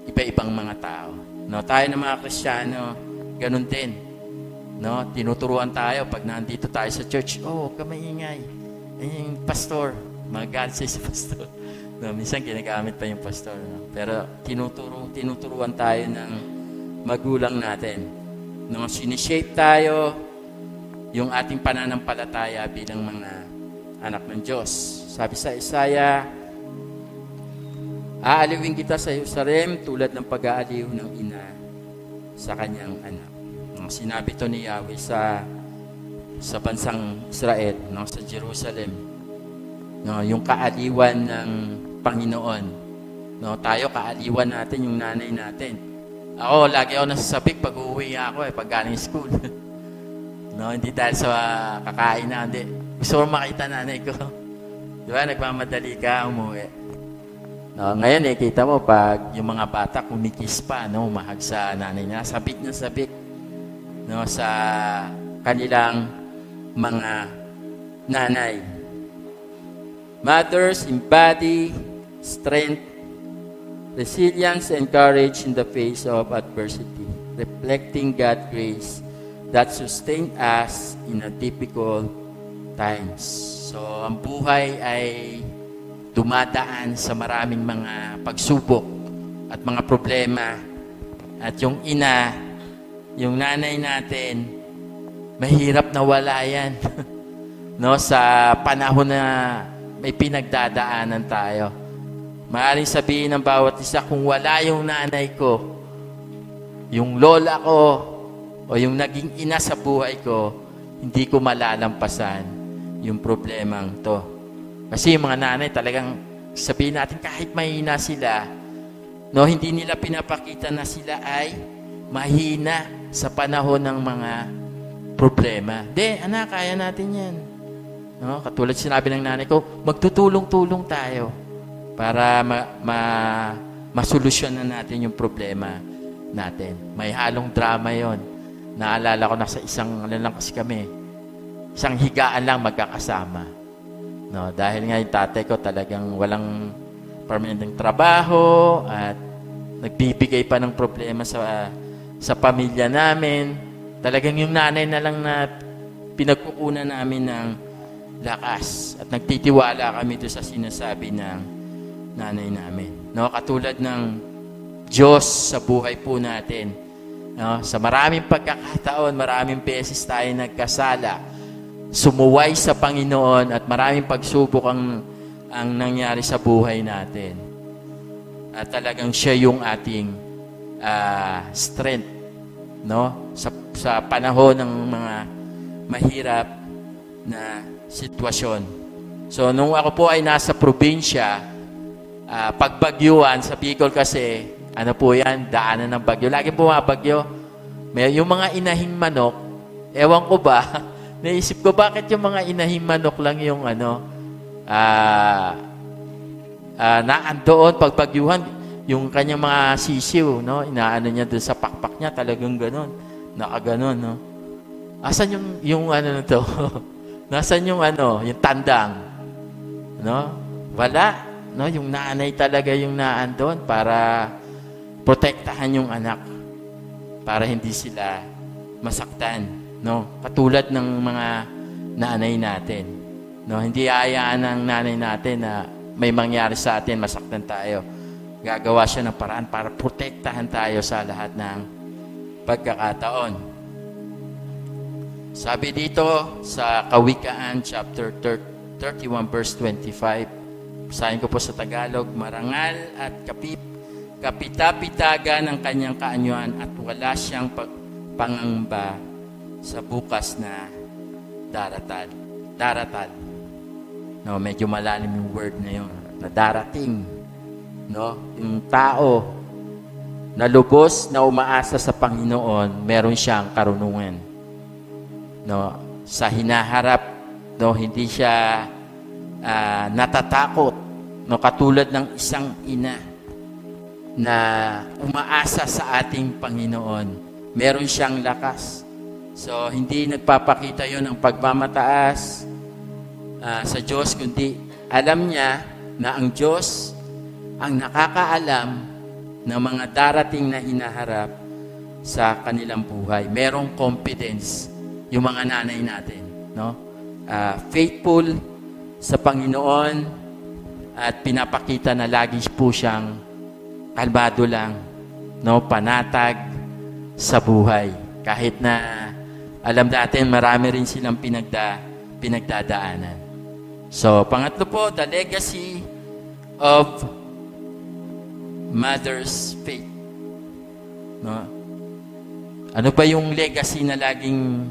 iba-ibang mga tao. No, tayo ng mga Kristiyano, ganun din. No, tinuturuan tayo pag nandito tayo sa church, huwag ka maingay. Yung pastor, magalit sa pastor. No, minsan ginagamit pa yung pastor. No? Pero tinuturuan tayo ng magulang natin. No, sinishape tayo yung ating pananampalataya bilang mga anak ng Diyos. Sabi sa Isaiah, aaliwin kita sa Jerusalem tulad ng pag-aaliw ng ina sa kanyang anak. Sinabi to ni Yahweh sa bansang Israel, no, sa Jerusalem. No, yung kaaliwan ng Panginoon. No, tayo kaaliwan natin yung nanay natin. Ako, lagi ako nasasabik pag uuwi ako pag galing school. No, hindi dahil sa kakain na, hindi. Gusto ko makita nanay ko. Di ba, nagmamadali ka, umuwi. No, ngayon kita mo, pag yung mga bata kumikis pa, no, mahag sa nanay niya, sabik na sabik, no, sa kanilang mga nanay. Mothers embody strength, resilience, and courage in the face of adversity, reflecting God's grace that sustained us in a difficult times. So, ang buhay ay dumadaan sa maraming mga pagsubok at mga problema. At yung ina, yung nanay natin, mahirap na wala yan. No, sa panahon na may pinagdadaanan tayo. Maaaring sabihin ng bawat isa, kung wala yung nanay ko, yung lola ko, o yung naging ina sa buhay ko, hindi ko malalampasan yung problemang to. Kasi yung mga nanay talagang sabihin natin kahit mahina sila, no, hindi nila pinapakita na sila ay mahina sa panahon ng mga problema. De, anak, kaya natin yan. No, katulad sinabi ng nanay ko, magtutulong-tulong tayo para masolusyonan natin yung problema natin. May halong drama yon. Naalala ko na sa isang, lang kasi kami, isang higaan lang magkakasama. No, dahil nga yung tatay ko talagang walang permanenteng trabaho at nagbibigay pa ng problema sa pamilya namin. Talagang yung nanay na lang na pinagkukunan namin ng lakas at nagtitiwala kami doon sa sinasabi ng nanay namin. No, katulad ng Diyos sa buhay po natin. No, sa maraming pagkakataon, maraming beses tayo nagkasala, sumuway sa Panginoon at maraming pagsubok ang nangyari sa buhay natin. At talagang siya yung ating strength, no? Sa panahon ng mga mahirap na sitwasyon. So, nung ako po ay nasa probinsya, pagbagyuan sa Bicol kasi, ano po yan, daanan ng bagyo. Lagi po mga bagyo. Yung mga inahing manok, ewan ko ba, naisip ko, bakit yung mga inahing manok lang yung naandoon pagbagyuhan, yung kanyang mga sisiw, no? Inaano niya doon sa pakpak niya, talagang gano'n. Nakaganon, no? Asan yung ano na to? Nasaan yung yung tandang? No? Wala. No? Yung nanay talaga yung naandoon para protektahan yung anak. Para hindi sila masaktan. No, katulad ng mga nanay natin. No, hindi hayaan ng nanay natin na may mangyari sa atin, masaktan tayo. Gagawa siya ng paraan para protektahan tayo sa lahat ng pagkakataon. Sabi dito sa Kawikaan chapter 31 verse 25. Basahin ko po sa Tagalog, marangal at kapita-pitaga ng kanyang kaanyuan at wala siyang pangamba sa bukas na daratal. No, medyo malalim yung word na yun. Na darating. No, yung tao na lubos na umaasa sa Panginoon, meron siyang karunungan. No, sa hinaharap, no, hindi siya natatakot. No, katulad ng isang ina na umaasa sa ating Panginoon, meron siyang lakas. So, hindi nagpapakita yon ng pagmamataas sa Diyos, kundi alam niya na ang Diyos ang nakakaalam ng mga darating na hinaharap sa kanilang buhay. Merong confidence yung mga nanay natin. No? Faithful sa Panginoon at pinapakita na lagi po siyang kalmado lang, no? Panatag sa buhay. Kahit na alam natin, marami rin silang pinagdadaanan. So, pangatlo po, the legacy of mother's faith. No? Ano pa yung legacy na laging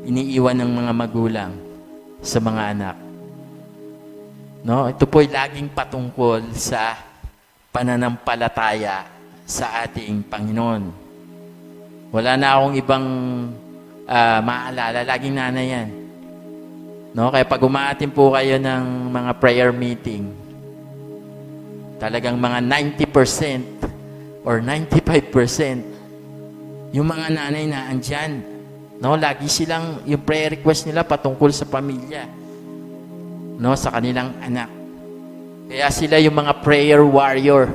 iniiwan ng mga magulang sa mga anak? No? Ito po ay laging patungkol sa pananampalataya sa ating Panginoon. Wala na akong ibang maalala, laging nanay yan. No? Kaya pag umaatin po kayo ng mga prayer meeting, talagang mga 90% or 95% yung mga nanay na andyan. No? Lagi silang, yung prayer request nila patungkol sa pamilya. No? Sa kanilang anak. Kaya sila yung mga prayer warrior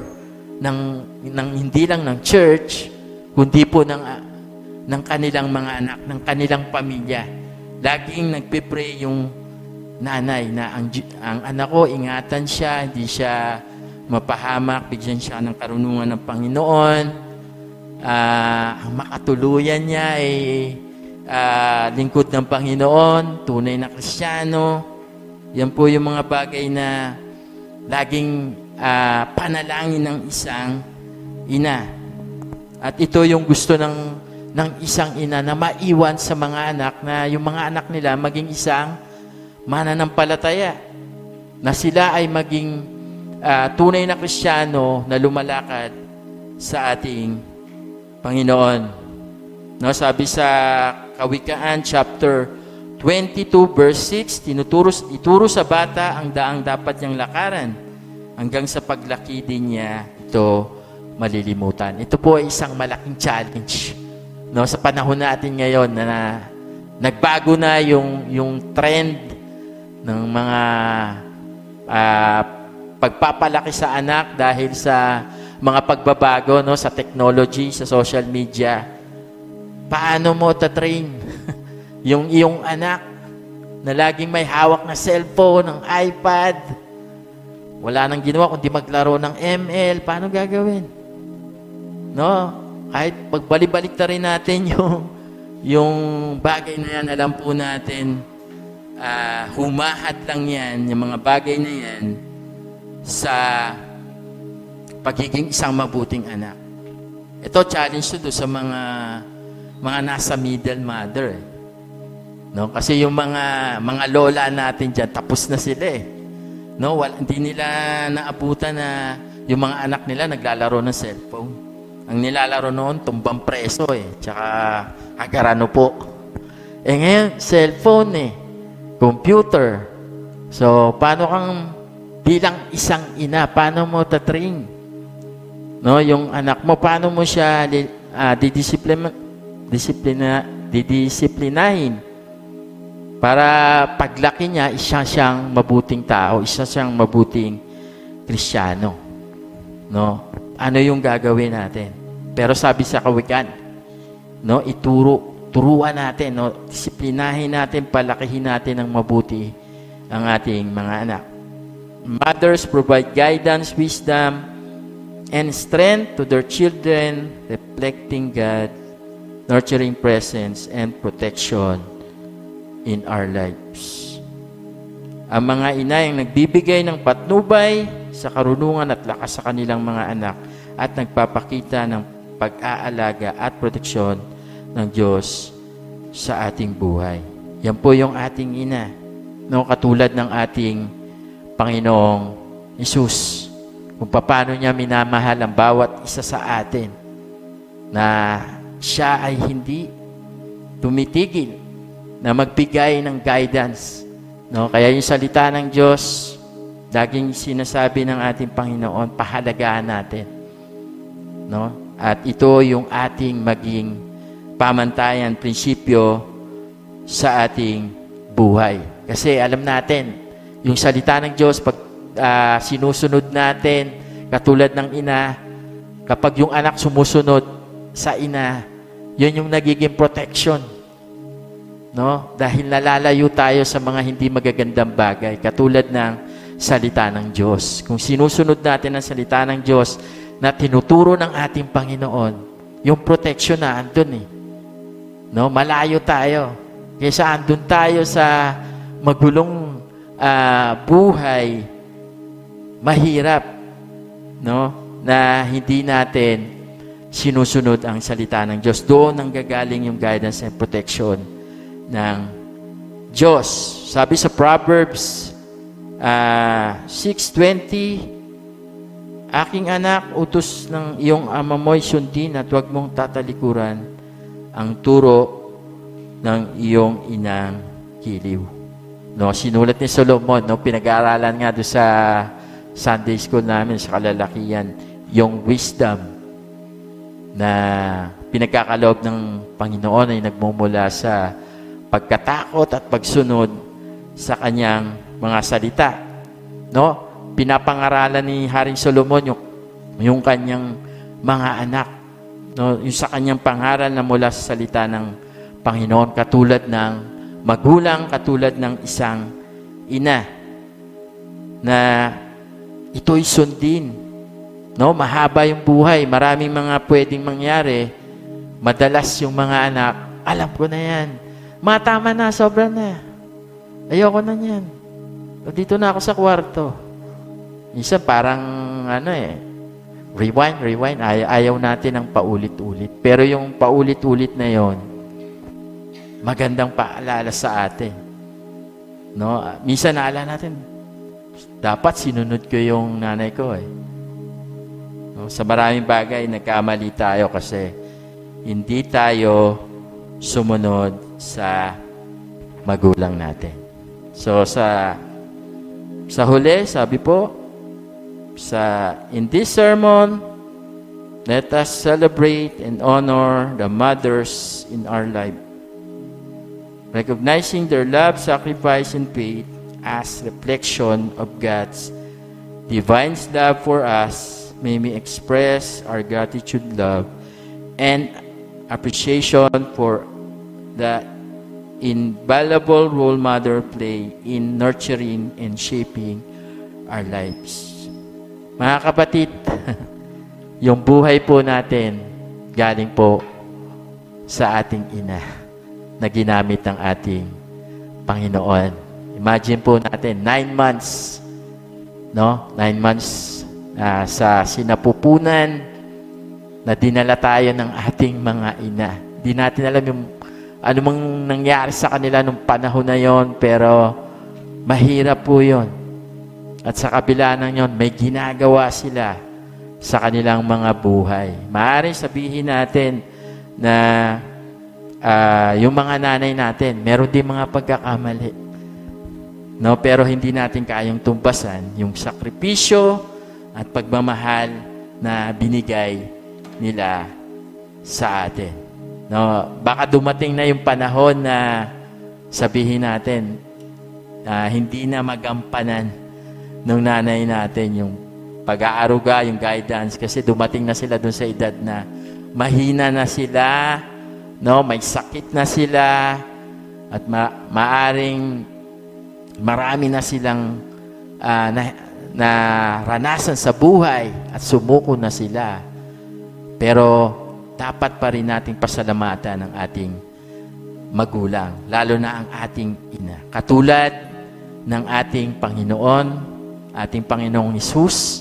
ng hindi lang ng church, kundi po ng kanilang mga anak, ng kanilang pamilya. Laging nagpipray yung nanay na ang anak ko, ingatan siya, hindi siya mapahamak, bigyan siya ng karunungan ng Panginoon. Ang makatuluyan niya ay lingkod ng Panginoon, tunay na Kristiyano. Yan po yung mga bagay na laging panalangin ng isang ina. At ito yung gusto ng isang ina na maiwan sa mga anak, na yung mga anak nila maging isang mananampalataya, na sila ay maging tunay na Kristiyano na lumalakad sa ating Panginoon. No, sabi sa Kawikaan chapter 22 verse 6, ituro sa bata ang daang dapat niyang lakaran, hanggang sa paglaki din niya ito malilimutan. Ito po ay isang malaking challenge, no, sa panahon natin ngayon na nagbago na yung trend ng mga pagpapalaki sa anak dahil sa mga pagbabago, no, sa technology, sa social media. Paano mo tatrain yung iyong anak na laging may hawak na cellphone, ng iPad, wala nang ginawa kundi maglaro ng ML? Paano gagawin? No? Kahit pagbalik-balik na rin natin yung bagay na yan, alam po natin, humahad lang yan, yung mga bagay na yan, sa pagiging isang mabuting anak. Ito, challenge to sa mga nasa middle mother. No? Kasi yung mga lola natin dyan, tapos na sila eh. No? Hindi nila naabutan na yung mga anak nila naglalaro ng cellphone. Ang nilalaro noon, tumbang preso eh. Tsaka agarano po. Eh ngayon, cellphone eh. Computer. So, paano kang bilang isang ina, paano mo tatrain? No, yung anak mo, paano mo siya didisiplinahin para paglaki niya, isa siyang mabuting tao, isa siyang mabuting Kristiyano. No? Ano yung gagawin natin? Pero sabi sa kawikan, no, turuan natin, no, disiplinahin natin, palakihin natin ng mabuti ang ating mga anak. Mothers provide guidance, wisdom, and strength to their children, reflecting God, nurturing presence, and protection in our lives. Ang mga ina yung nagbibigay ng patnubay sa karunungan at lakas sa kanilang mga anak at nagpapakita ng pag-aalaga at proteksyon ng Diyos sa ating buhay. Yan po yung ating ina. No, katulad ng ating Panginoong Hesus. Kung paano niya minamahal ang bawat isa sa atin na siya ay hindi tumitigil na magbigay ng guidance. No? Kaya yung salita ng Diyos, laging sinasabi ng ating Panginoon, pahalagaan natin. No? At ito yung ating maging pamantayan, prinsipyo sa ating buhay. Kasi alam natin, yung salita ng Diyos, pag sinusunod natin, katulad ng ina, kapag yung anak sumusunod sa ina, yun yung nagiging protection. No? Dahil nalalayo tayo sa mga hindi magagandang bagay, katulad ng salita ng Diyos. Kung sinusunod natin ang salita ng Diyos na tinuturo ng ating Panginoon, yung protection na andun eh. No? Malayo tayo. Kaysa andun tayo sa magulong buhay, mahirap, no? Na hindi natin sinusunod ang salita ng Diyos. Doon ang gagaling yung guidance and protection ng Diyos. Sabi sa Proverbs 6:20, aking anak, utos ng iyong ama mo'y sundin at huwag mong tatalikuran ang turo ng iyong inang kiliw. No, sinulat ni Solomon, no, pinag-aaralan nga doon sa Sunday school namin sa kalalakihan, yung wisdom na pinagkakaloob ng Panginoon ay nagmumula sa pagkatakot at pagsunod sa kanyang mga salita. No? Pinapangaralan ni Haring Solomon yung kanyang mga anak. No? Yung sa kanyang pangaral na mula sa salita ng Panginoon, katulad ng magulang, katulad ng isang ina na ito'y sundin. No? Mahaba yung buhay. Maraming mga pwedeng mangyari. Madalas yung mga anak, alam ko na yan. Matama na, sobra na. Ayoko na yan. Dito na ako sa kwarto. Minsan parang, rewind. Ayaw natin ng paulit-ulit. Pero yung paulit-ulit na yon, magandang paalala sa atin. No? Minsan naalala natin, dapat sinunod ko yung nanay ko eh. No? Sa maraming bagay, nagkamali tayo kasi hindi tayo sumunod sa magulang natin. So sa huli, sabi po, in this sermon, let us celebrate and honor the mothers in our life. Recognizing their love, sacrifice, and faith as reflection of God's divine love for us, may we express our gratitude, love, and appreciation for the invaluable role mother play in nurturing and shaping our lives. Mga kapatid, yung buhay po natin galing po sa ating ina na ginamit ng ating Panginoon. Imagine po natin, 9 months, no? 9 months sa sinapupunan na dinala tayo ng ating mga ina. Di natin alam yung ano mang nangyari sa kanila nung panahon na yon, pero mahirap po yon. At sa kabila ng yon, may ginagawa sila sa kanilang mga buhay. Maaaring sabihin natin na yung mga nanay natin, meron din mga pagkakamali. No? Pero hindi natin kayang tumbasan yung sakripisyo at pagmamahal na binigay nila sa atin. No? Baka dumating na yung panahon na sabihin natin hindi na magampanan ng nanay natin yung pag-aaruga, yung guidance, kasi dumating na sila dun sa edad na mahina na sila, no? May sakit na sila, at maaring marami na silang naranasan sa buhay at sumuko na sila. Pero dapat pa rin nating pasalamatan ang ating magulang, lalo na ang ating ina. Katulad ng ating Panginoon, ating Panginoong Hesus,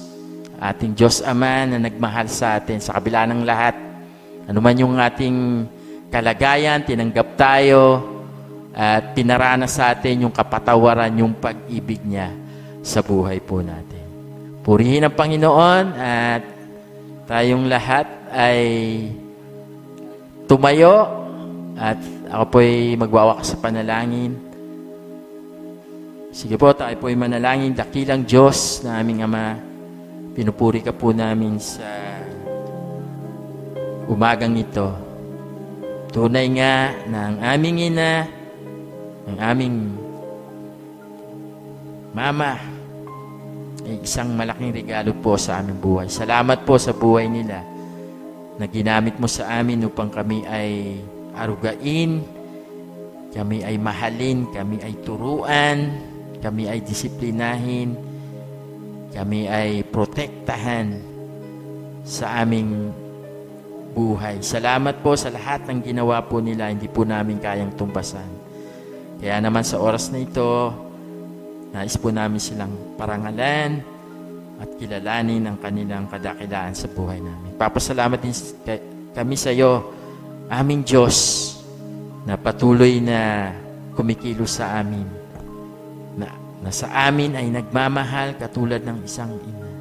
ating Diyos Ama na nagmahal sa atin sa kabila ng lahat. Ano man yung ating kalagayan, tinanggap tayo at pinaranas sa atin yung kapatawaran, yung pag-ibig niya sa buhay po natin. Purihin ang Panginoon at tayong lahat ay tumayo at ako po'y magwawakas sa panalangin. Sige po, tayo po'y manalangin. Dakilang Diyos na aming Ama, pinupuri ka po namin sa umagang ito. Tunay nga na ang aming ina, ang aming mama, ay isang malaking regalo po sa aming buhay. Salamat po sa buhay nila na ginamit mo sa amin upang kami ay arugain, kami ay mahalin, kami ay turuan, kami ay disiplinahin, kami ay protektahan sa aming buhay. Salamat po sa lahat ng ginawa po nila, hindi po namin kayang tumbasan. Kaya naman sa oras na ito, nais po namin silang parangalan at kilalanin ang kanilang kadakilaan sa buhay namin. Papasalamat din kami sa iyo, aming Diyos, na patuloy na kumikilos sa amin, na sa amin ay nagmamahal katulad ng isang ina.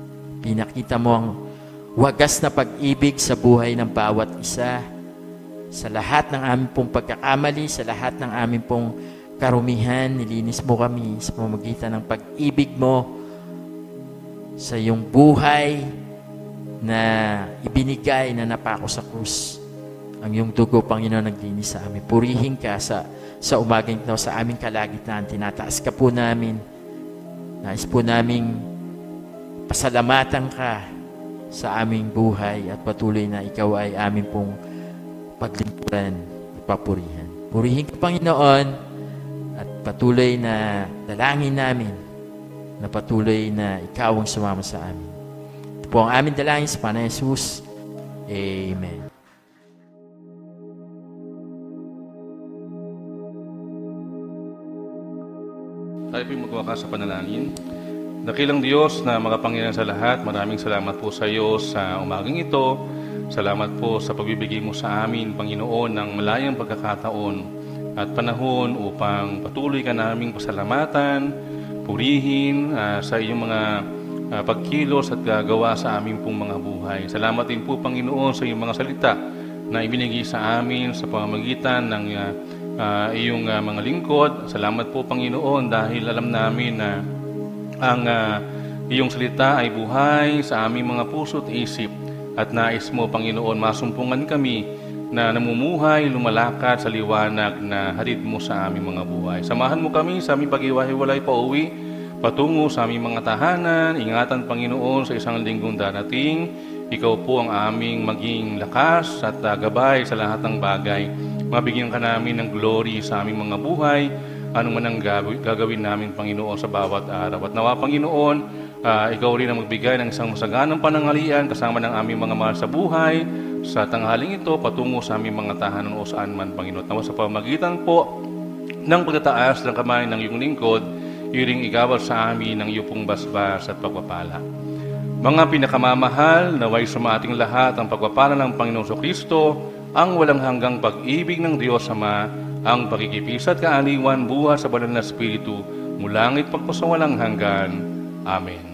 Pinakita mo ang wagas na pag-ibig sa buhay ng bawat isa, sa lahat ng aming pong pagkakamali, sa lahat ng aming pong karumihan, nilinis mo kami sa pamamagitan ng pag-ibig mo sa iyong buhay na ibinigay na napako sa krus. Ang iyong dugo, Panginoon, naglinis sa amin. Purihin ka sa umagang ito, sa aming kalagitnaan. Tinataas ka po namin. Nais po naming pasalamatan ka sa aming buhay at patuloy na ikaw ay aming pong paglingkuran at papurihan. Purihin ka, Panginoon, at patuloy na dalangin namin na patuloy na ikaw ang sumama sa amin. Ito po ang aming dalangin sa Panginoon Hesus. Amen. Tayo po'y magwakas sa panalangin. Dakilang Diyos na makapangyarihan sa lahat, maraming salamat po sa iyo sa umagang ito. Salamat po sa pagbibigay mo sa amin, Panginoon, ng malayang pagkakataon at panahon upang patuloy ka naming pasalamatan, purihin sa iyong mga pagkilos at gagawa sa aming pong mga buhay. Salamat din po, Panginoon, sa iyong mga salita na ibinigay sa amin sa pamamagitan ng iyong mga lingkod. Salamat po, Panginoon, dahil alam namin na ang iyong salita ay buhay sa aming mga puso at isip, at nais mo, Panginoon, masumpungan kami na namumuhay, lumalakad sa liwanag na hatid mo sa aming mga buhay. Samahan mo kami sa aming pag-iwahiwalay pauwi, patungo sa aming mga tahanan. Ingatan, Panginoon, sa isang linggong darating. Ikaw po ang aming maging lakas at gabay sa lahat ng bagay. Mabigyan ka namin ng glory sa aming mga buhay, anong man ang gagawin namin, Panginoon, sa bawat araw. At nawa, Panginoon, ikaw rin ang magbigay ng isang masaganang pananghalian kasama ng aming mga mahal sa buhay. Sa tanghaling ito, patungo sa aming mga tahanan o saan man, Panginoon. Nawa sa pamagitan po ng pagtataas ng kamay ng iyong lingkod, iring igawal sa amin ng iyong pong basbas at pagpapala. Mga pinakamamahal, naway sumating lahat ang pagpapala ng Panginoon Kristo, ang walang hanggang pag-ibig ng Diyos Ama, ang pagkikipis at kaaliwan buhat sa banal na Espiritu, mulangit pagpasawalang hanggan. Amen.